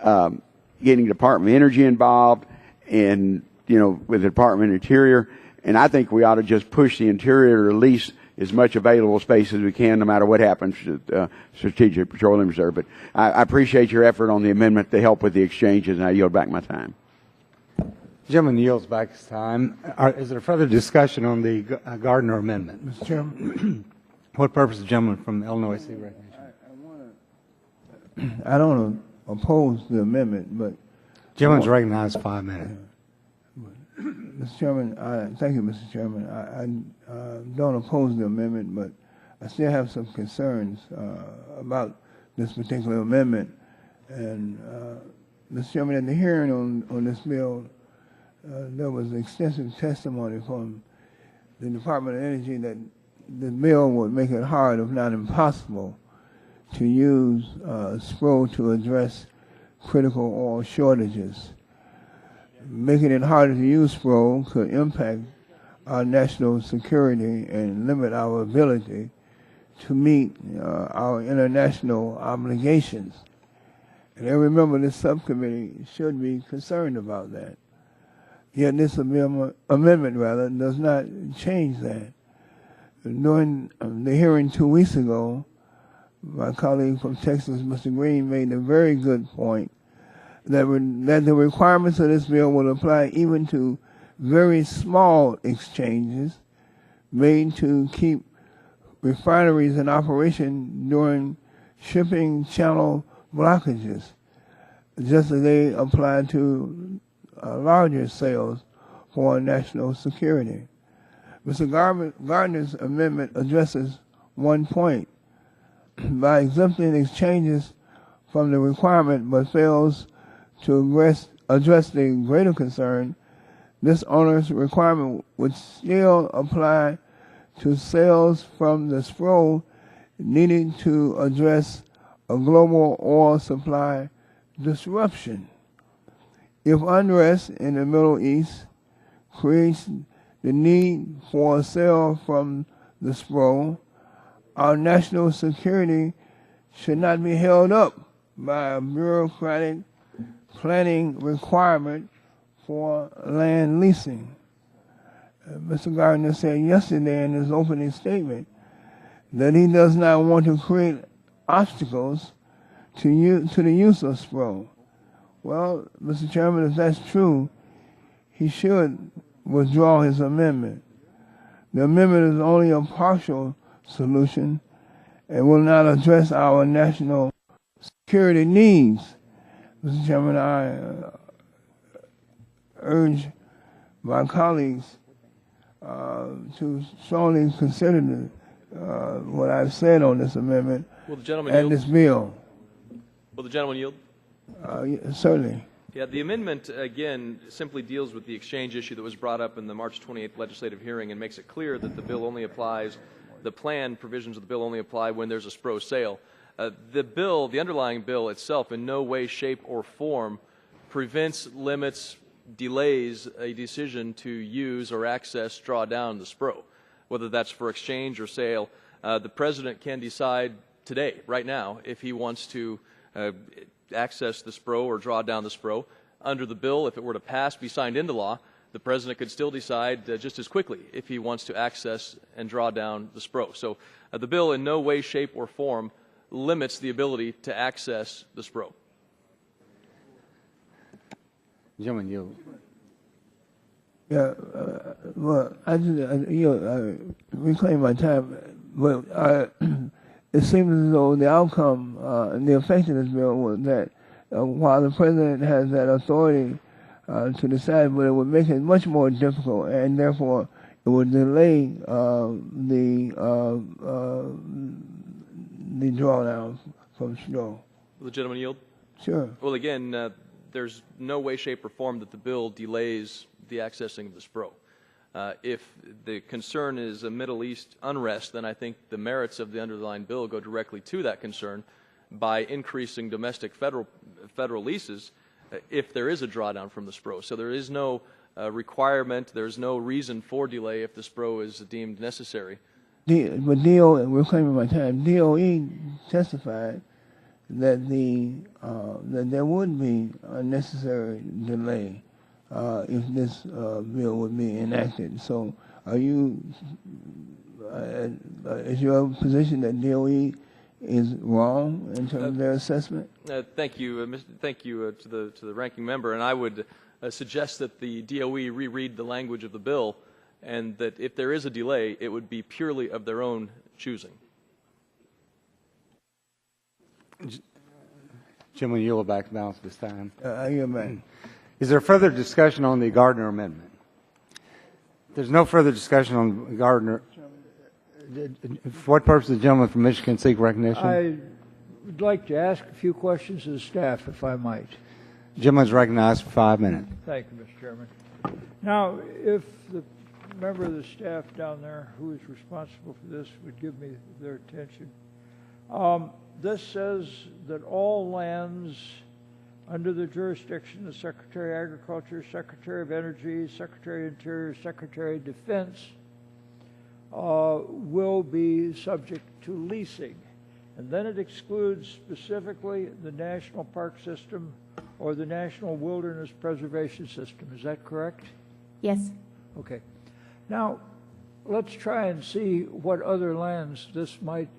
getting the Department of Energy involved and, with the Department of Interior. And I think we ought to just push the Interior to release as much available space as we can, no matter what happens to the Strategic Petroleum Reserve. But I appreciate your effort on the amendment to help with the exchanges, and I yield back my time. The gentleman yields back his time. Is there further discussion on the Gardner amendment? Mr. Chairman. What purpose does the gentleman from Illinois seek recognition? I don't want to oppose the amendment, but... The gentleman's recognized 5 minutes. Mr. Chairman, thank you, Mr. Chairman. I don't oppose the amendment, but I still have some concerns about this particular amendment. And, Mr. Chairman, at the hearing on this bill, there was extensive testimony from the Department of Energy that the bill would make it hard, if not impossible, to use SPRO to address critical oil shortages. Making it harder to use SPRO could impact our national security and limit our ability to meet our international obligations. And every member of this subcommittee should be concerned about that. Yet this amendment does not change that. During the hearing 2 weeks ago, my colleague from Texas, Mr. Green, made a very good point that the requirements of this bill will apply even to very small exchanges made to keep refineries in operation during shipping channel blockages, just as they apply to larger sales for national security. Mr. Gardner's amendment addresses one point. By exempting exchanges from the requirement but fails to address the greater concern, this onerous requirement would still apply to sales from the SPRO needed to address a global oil supply disruption. If unrest in the Middle East creates the need for a sale from the SPRO, our national security should not be held up by a bureaucratic planning requirement for land leasing. Mr. Gardner said yesterday in his opening statement that he does not want to create obstacles to the use of SPRO. Well, Mr. Chairman, if that's true, he should withdraw his amendment. The amendment is only a partial solution and will not address our national security needs. Mr. Chairman, I urge my colleagues to strongly consider what I've said on this amendment Will the gentleman and yield? this bill. Will the gentleman yield? Certainly. Yeah, the amendment, again, simply deals with the exchange issue that was brought up in the March 28th legislative hearing and makes it clear that the bill only applies, the plan provisions of the bill only apply when there's a SPRO sale. The underlying bill itself in no way, shape, or form prevents, limits, delays a decision to use or access, draw down the SPRO, whether that's for exchange or sale. The President can decide today, right now, if he wants to access the SPRO or draw down the SPRO. Under the bill, if it were to pass, be signed into law, the President could still decide just as quickly if he wants to access and draw down the SPRO. So the bill in no way, shape, or form limits the ability to access the SPRO. Gentleman, you. Yeah, well, I reclaim my time, but it seems as though the outcome and the effect of this bill was that while the President has that authority to decide, but it would make it much more difficult, and therefore it would delay the drawdown from SPRO. Will the gentleman yield? Sure. Well, again, there's no way, shape, or form that the bill delays the accessing of the SPRO. If the concern is a Middle East unrest, then I think the merits of the underlying bill go directly to that concern by increasing domestic federal leases if there is a drawdown from the SPRO. So there is no requirement, there's no reason for delay if the SPRO is deemed necessary. But we're claiming my time. DOE testified that that there would be a necessary delay if this bill would be enacted. So, is your position that DOE is wrong in terms of their assessment? Thank you. Thank you to the ranking member. And I would suggest that the DOE reread the language of the bill, and that if there is a delay, it would be purely of their own choosing. Gentleman, you will back to balance this time. I yield back. Is there further discussion on the Gardner amendment? There's no further discussion on Gardner. For what purpose does the gentleman from Michigan seek recognition? I would like to ask a few questions of the staff, if I might. The gentleman is recognized for 5 minutes. Thank you, Mr. Chairman. Now, if the member of the staff down there who is responsible for this would give me their attention. This says that all lands under the jurisdiction of the Secretary of Agriculture, Secretary of Energy, Secretary of Interior, Secretary of Defense will be subject to leasing. And then it excludes specifically the National Park System or the National Wilderness Preservation System. Is that correct? Yes. Okay. Now, let's try and see what other lands this might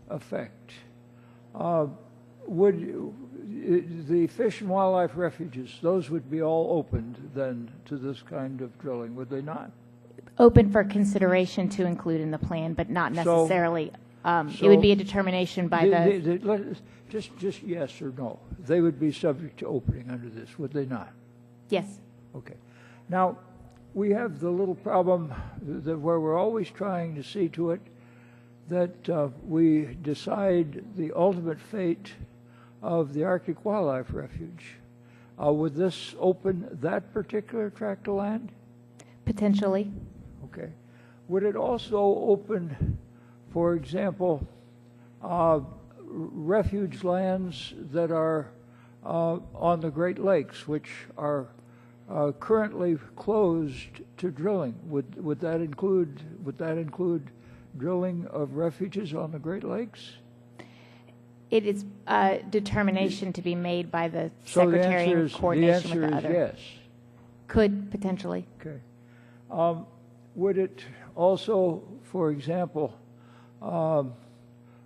affect. the fish and wildlife refuges, those would be all opened then to this kind of drilling, would they not? Open for consideration to include in the plan, but not necessarily. It would be a determination by just yes or no. They would be subject to opening under this, would they not? Yes. Okay. Now, we have the little problem where we're always trying to see to it that we decide the ultimate fate of the Arctic Wildlife Refuge. Would this open that particular tract of land? Potentially. Okay. Would it also open, for example, refuge lands that are on the Great Lakes, which are currently closed to drilling? Would that include drilling of refuges on the Great Lakes? It is a determination to be made by the Secretary in coordination with the other. Yes. Could potentially. Okay. Would it also, for example,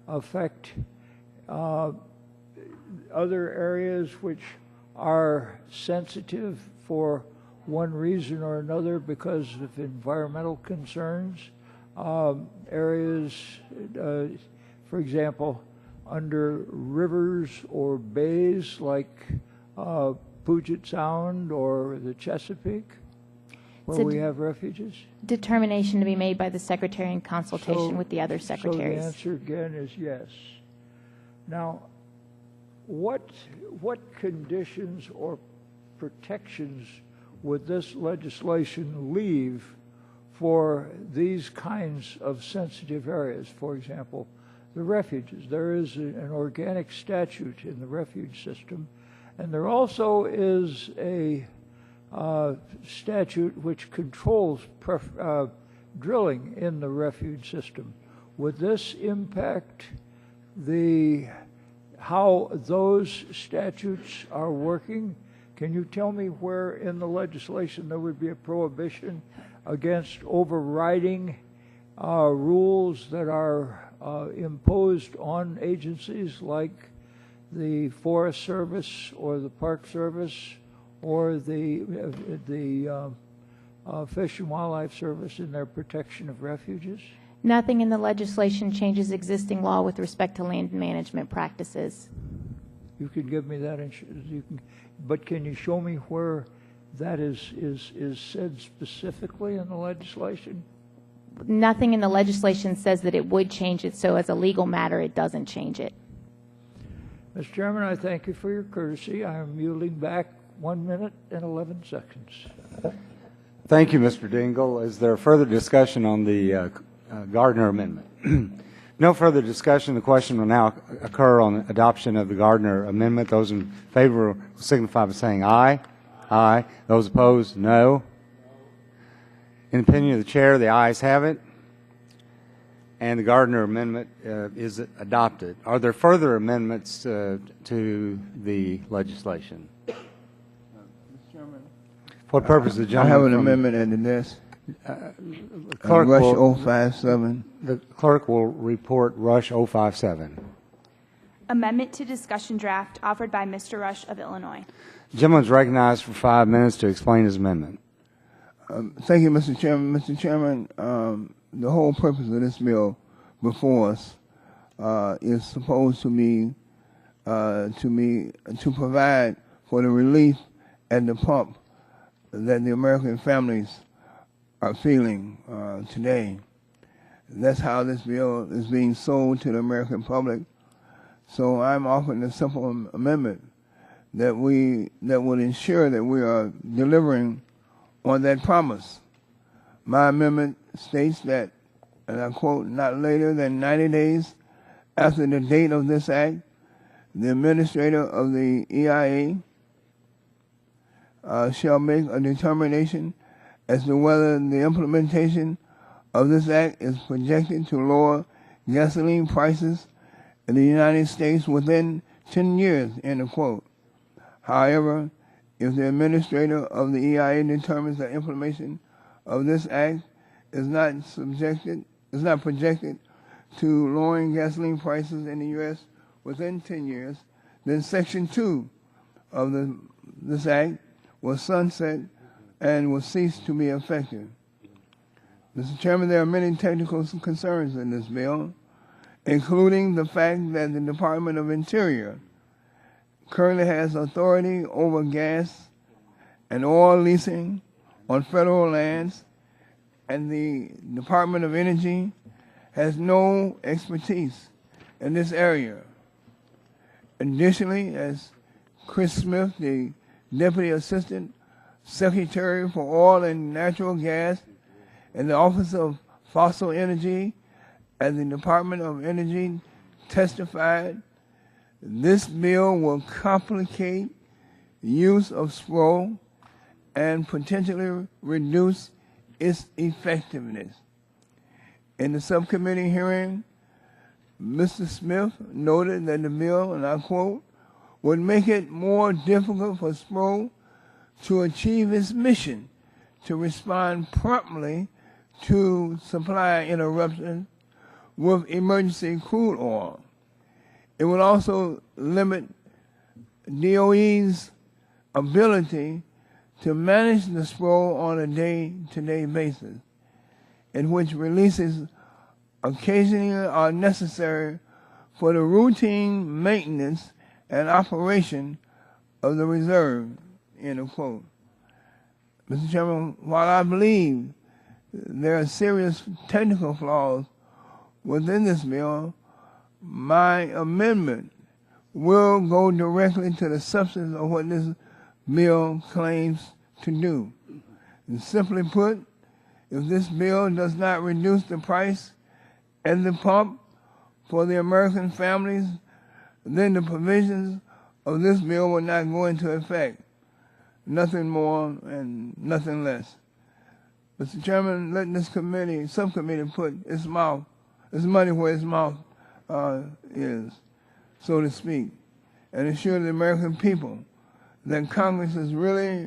affect other areas which are sensitive for one reason or another because of environmental concerns? Areas, for example, under rivers or bays like Puget Sound or the Chesapeake, where we have refuges? Determination to be made by the Secretary in consultation with the other secretaries. So the answer again is yes. Now, what conditions or protections would this legislation leave for these kinds of sensitive areas? For example, the refuges. There is an organic statute in the refuge system, and there also is a statute which controls drilling in the refuge system. Would this impact how those statutes are working? Can you tell me where in the legislation there would be a prohibition against overriding rules that are imposed on agencies like the Forest Service or the Park Service or the Fish and Wildlife Service in their protection of refuges? Nothing in the legislation changes existing law with respect to land management practices. You can give me that, but can you show me where that is said specifically in the legislation? Nothing in the legislation says that it would change it, so as a legal matter, it doesn't change it. Mr. Chairman, I thank you for your courtesy. I am yielding back 1 minute and 11 seconds. Thank you, Mr. Dingell. Is there further discussion on the Gardner amendment? No further discussion. The question will now occur on adoption of the Gardner amendment. Those in favor will signify by saying aye. Aye. Those opposed, no. In the opinion of the chair, the ayes have it, and the Gardner amendment is adopted. Are there further amendments to the legislation? Mr. Chairman, For what purpose, the I gentleman have an from- amendment into this. Clerk Rush will- 057. The clerk will report Rush 057. Amendment to discussion draft offered by Mr. Rush of Illinois. The gentleman is recognized for 5 minutes to explain his amendment. Thank you, Mr. Chairman. Mr. Chairman, the whole purpose of this bill before us is supposed to be to provide for the relief at the pump that the American families are feeling today. That's how this bill is being sold to the American public. So I'm offering a simple amendment that would ensure that we are delivering on that promise. My amendment states that, and I quote, not later than 90 days after the date of this act, the administrator of the EIA shall make a determination as to whether the implementation of this act is projected to lower gasoline prices in the United States within 10 years, end of quote. However, if the administrator of the EIA determines that implementation of this act is not projected to lowering gasoline prices in the U.S. within 10 years, then Section 2 of this Act will sunset and will cease to be effective. Mr. Chairman, there are many technical concerns in this bill, including the fact that the Department of Interior currently has authority over gas and oil leasing on federal lands, and the Department of Energy has no expertise in this area. Additionally, as Chris Smith, the Deputy Assistant Secretary for Oil and Natural Gas in the Office of Fossil Energy at the Department of Energy, testified, this bill will complicate use of SPRO and potentially reduce its effectiveness. In the subcommittee hearing, Mr. Smith noted that the bill, and I quote, would make it more difficult for SPRO to achieve its mission to respond promptly to supply interruptions with emergency crude oil. It would also limit DOE's ability to manage the SPRO on a day-to-day basis, in which releases occasionally are necessary for the routine maintenance and operation of the reserve, end of quote. Mr. Chairman, while I believe there are serious technical flaws within this bill, my amendment will go directly to the substance of what this bill claims to do. And simply put, if this bill does not reduce the price at the pump for the American families, then the provisions of this bill will not go into effect. Nothing more and nothing less. Mr. Chairman, let this subcommittee put its money where its mouth is, so to speak, and assure the American people that Congress is really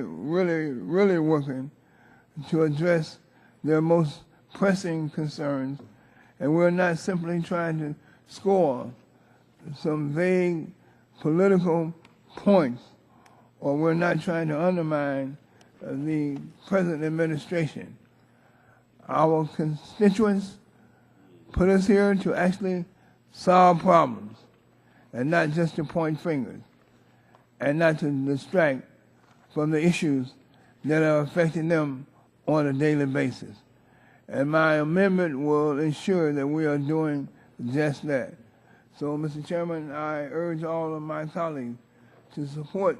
working to address their most pressing concerns, and we're not simply trying to score some vague political points, or we're not trying to undermine the present administration. Our constituents put us here to actually solve problems, and not just to point fingers, and not to distract from the issues that are affecting them on a daily basis. And my amendment will ensure that we are doing just that. So, Mr. Chairman, I urge all of my colleagues to support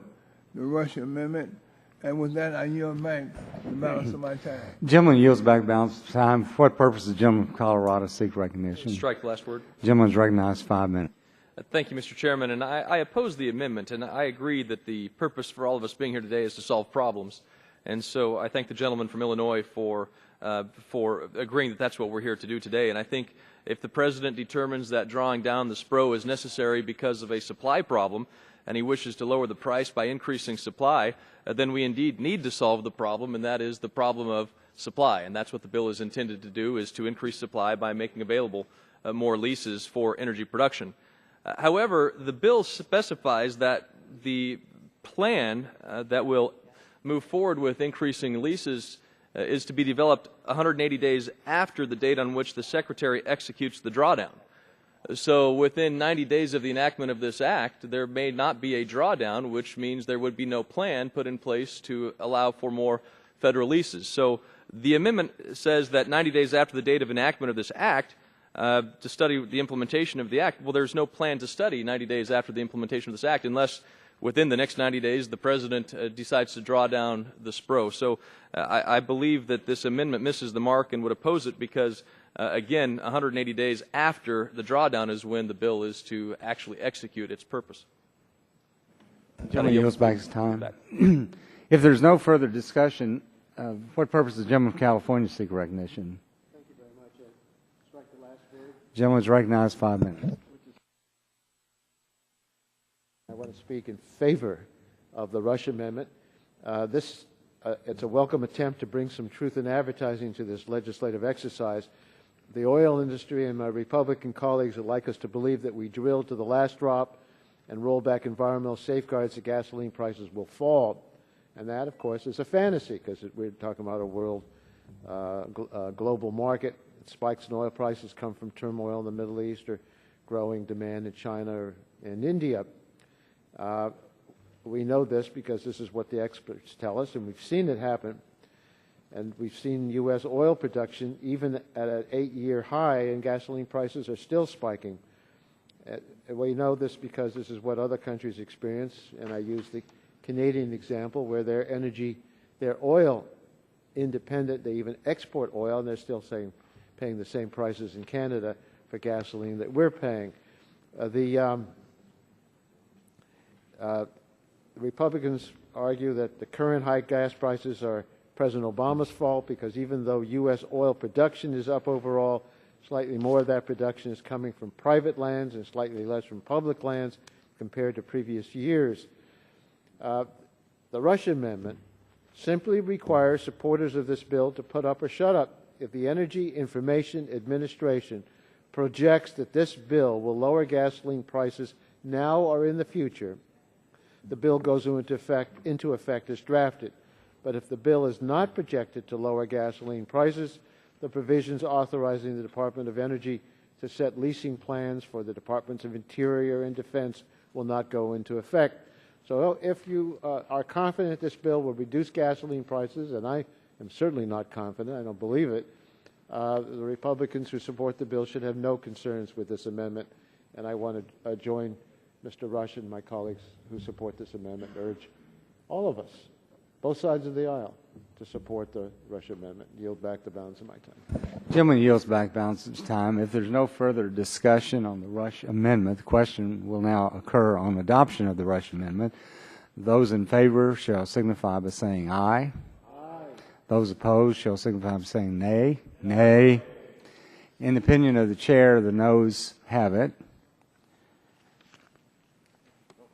the Russia amendment, and with that, I yield back the balance of my time. Gentleman yields back balance of time. For what purpose does the gentleman from Colorado seek recognition? Strike the last word. Gentleman is recognized 5 minutes. Thank you, Mr. Chairman. And I oppose the amendment, and I agree that the purpose for all of us being here today is to solve problems. And so I thank the gentleman from Illinois for agreeing that that's what we're here to do today. And I think if the President determines that drawing down the SPRO is necessary because of a supply problem, and he wishes to lower the price by increasing supply, then we indeed need to solve the problem, and that is the problem of supply. And that's what the bill is intended to do, is to increase supply by making available more leases for energy production. However, the bill specifies that the plan that will move forward with increasing leases is to be developed 180 days after the date on which the Secretary executes the drawdown. So within 90 days of the enactment of this act, there may not be a drawdown, which means there would be no plan put in place to allow for more federal leases. So the amendment says that 90 days after the date of enactment of this act, to study the implementation of the act. Well, there's no plan to study 90 days after the implementation of this act unless within the next 90 days the President decides to draw down the SPRO. So I believe that this amendment misses the mark and would oppose it because, again, 180 days after the drawdown is when the bill is to actually execute its purpose. Gentleman yields back his time. If there's no further discussion, what purpose does the gentleman from California seek recognition? Thank you very much. Strike the last word. Gentleman is recognized 5 minutes. I want to speak in favor of the Rush Amendment. It's a welcome attempt to bring some truth in advertising to this legislative exercise. The oil industry and my Republican colleagues would like us to believe that we drilled to the last drop and roll back environmental safeguards, the gasoline prices will fall. And that, of course, is a fantasy because we're talking about a world global market. Spikes in oil prices come from turmoil in the Middle East or growing demand in China and India. We know this because this is what the experts tell us, and we've seen it happen. And we've seen U.S. oil production, even at an 8-year high, and gasoline prices are still spiking. We know this because this is what other countries experience, and I use the Canadian example where they're oil independent. They even export oil, and they're still paying the same prices in Canada for gasoline that we're paying. The Republicans argue that the current high gas prices are President Obama's fault because even though U.S. oil production is up overall, slightly more of that production is coming from private lands and slightly less from public lands compared to previous years. The Russia amendment simply requires supporters of this bill to put up or shut up. If the Energy Information Administration projects that this bill will lower gasoline prices now or in the future, the bill goes into effect as drafted. But if the bill is not projected to lower gasoline prices, the provisions authorizing the Department of Energy to set leasing plans for the Departments of Interior and Defense will not go into effect. So if you are confident this bill will reduce gasoline prices, and I am certainly not confident, I don't believe it, the Republicans who support the bill should have no concerns with this amendment. And I want to join Mr. Rush and my colleagues who support this amendment, urge all of us, both sides of the aisle, to support the Rush amendment. Yield back the balance of my time. Gentleman yields back balance of his time. If there's no further discussion on the Rush amendment, the question will now occur on adoption of the Rush amendment. Those in favor shall signify by saying aye. Aye. Those opposed shall signify by saying nay. Nay. In the opinion of the chair, the noes have it.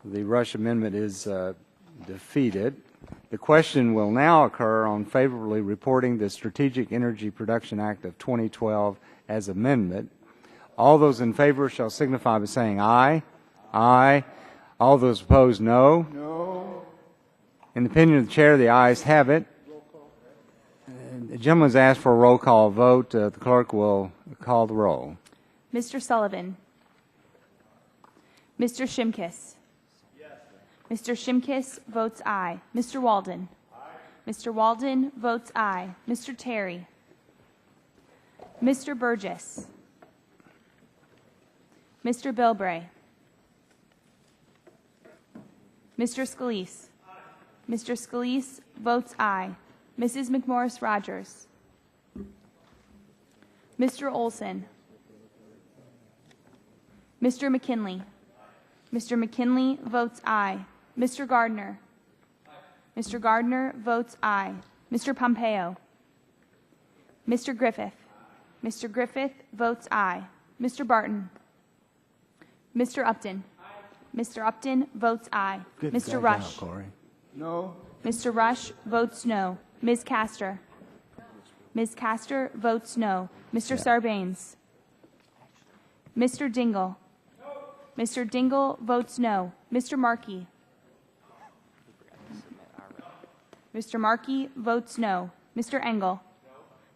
The Rush amendment is defeated. The question will now occur on favorably reporting the Strategic Energy Production Act of 2012 as amendment. All those in favor shall signify by saying aye. Aye. All those opposed, no. No. In the opinion of the chair, the ayes have it. The gentleman has asked for a roll call vote. The clerk will call the roll. Mr. Sullivan. Mr. Shimkus. Mr. Shimkus votes aye. Mr. Walden. Aye. Mr. Walden votes aye. Mr. Terry. Mr. Burgess. Mr. Bilbray. Mr. Scalise. Aye. Mr. Scalise votes aye. Mrs. McMorris Rogers. Mr. Olson. Mr. McKinley. Mr. McKinley votes aye. Mr. Gardner. Aye. Mr. Gardner votes aye. Mr. Pompeo. Mr. Griffith. Aye. Mr. Griffith votes aye. Mr. Barton. Mr. Upton. Aye. Mr. Upton votes aye. Good Mr. Rush. No. Mr. Rush votes no. Ms. Castor. Ms. Castor votes no. Mr. Sarbanes. Mr. Dingle. Mr. Dingle votes no. Mr. Markey. Mr. Markey votes no. Mr. Engel.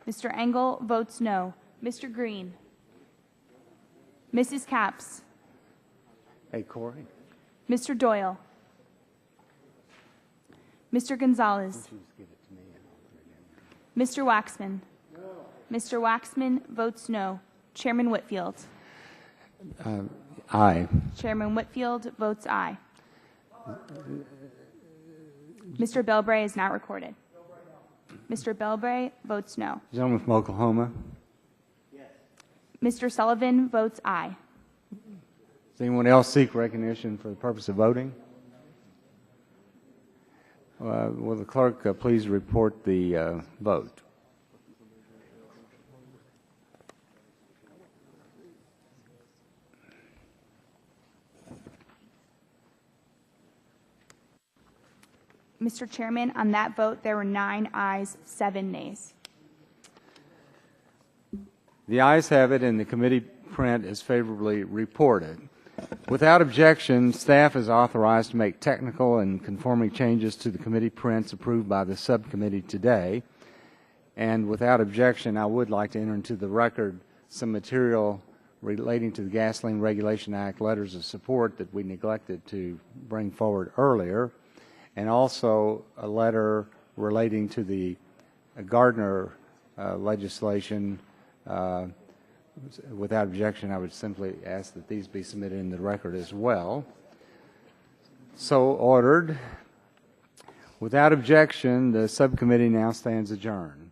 Mr. Engel votes no. Mr. Green. Mrs. Capps. Hey, Corey. Mr. Doyle. Mr. Gonzalez. Mr. Waxman. Mr. Waxman votes no. Chairman Whitfield. Aye. Chairman Whitfield votes aye. Mr. Bilbray is not recorded. Mr. Bilbray votes no. Gentleman from Oklahoma. Yes. Mr. Sullivan votes aye. Does anyone else seek recognition for the purpose of voting? Will the clerk please report the vote? Mr. Chairman, on that vote, there were 9 ayes, 7 nays. The ayes have it, and the committee print is favorably reported. Without objection, staff is authorized to make technical and conforming changes to the committee prints approved by the subcommittee today. And without objection, I would like to enter into the record some material relating to the Gasoline Regulation Act letters of support that we neglected to bring forward earlier, and also a letter relating to the Gardner legislation. Without objection, I would simply ask that these be submitted in the record as well. So ordered. Without objection, the subcommittee now stands adjourned.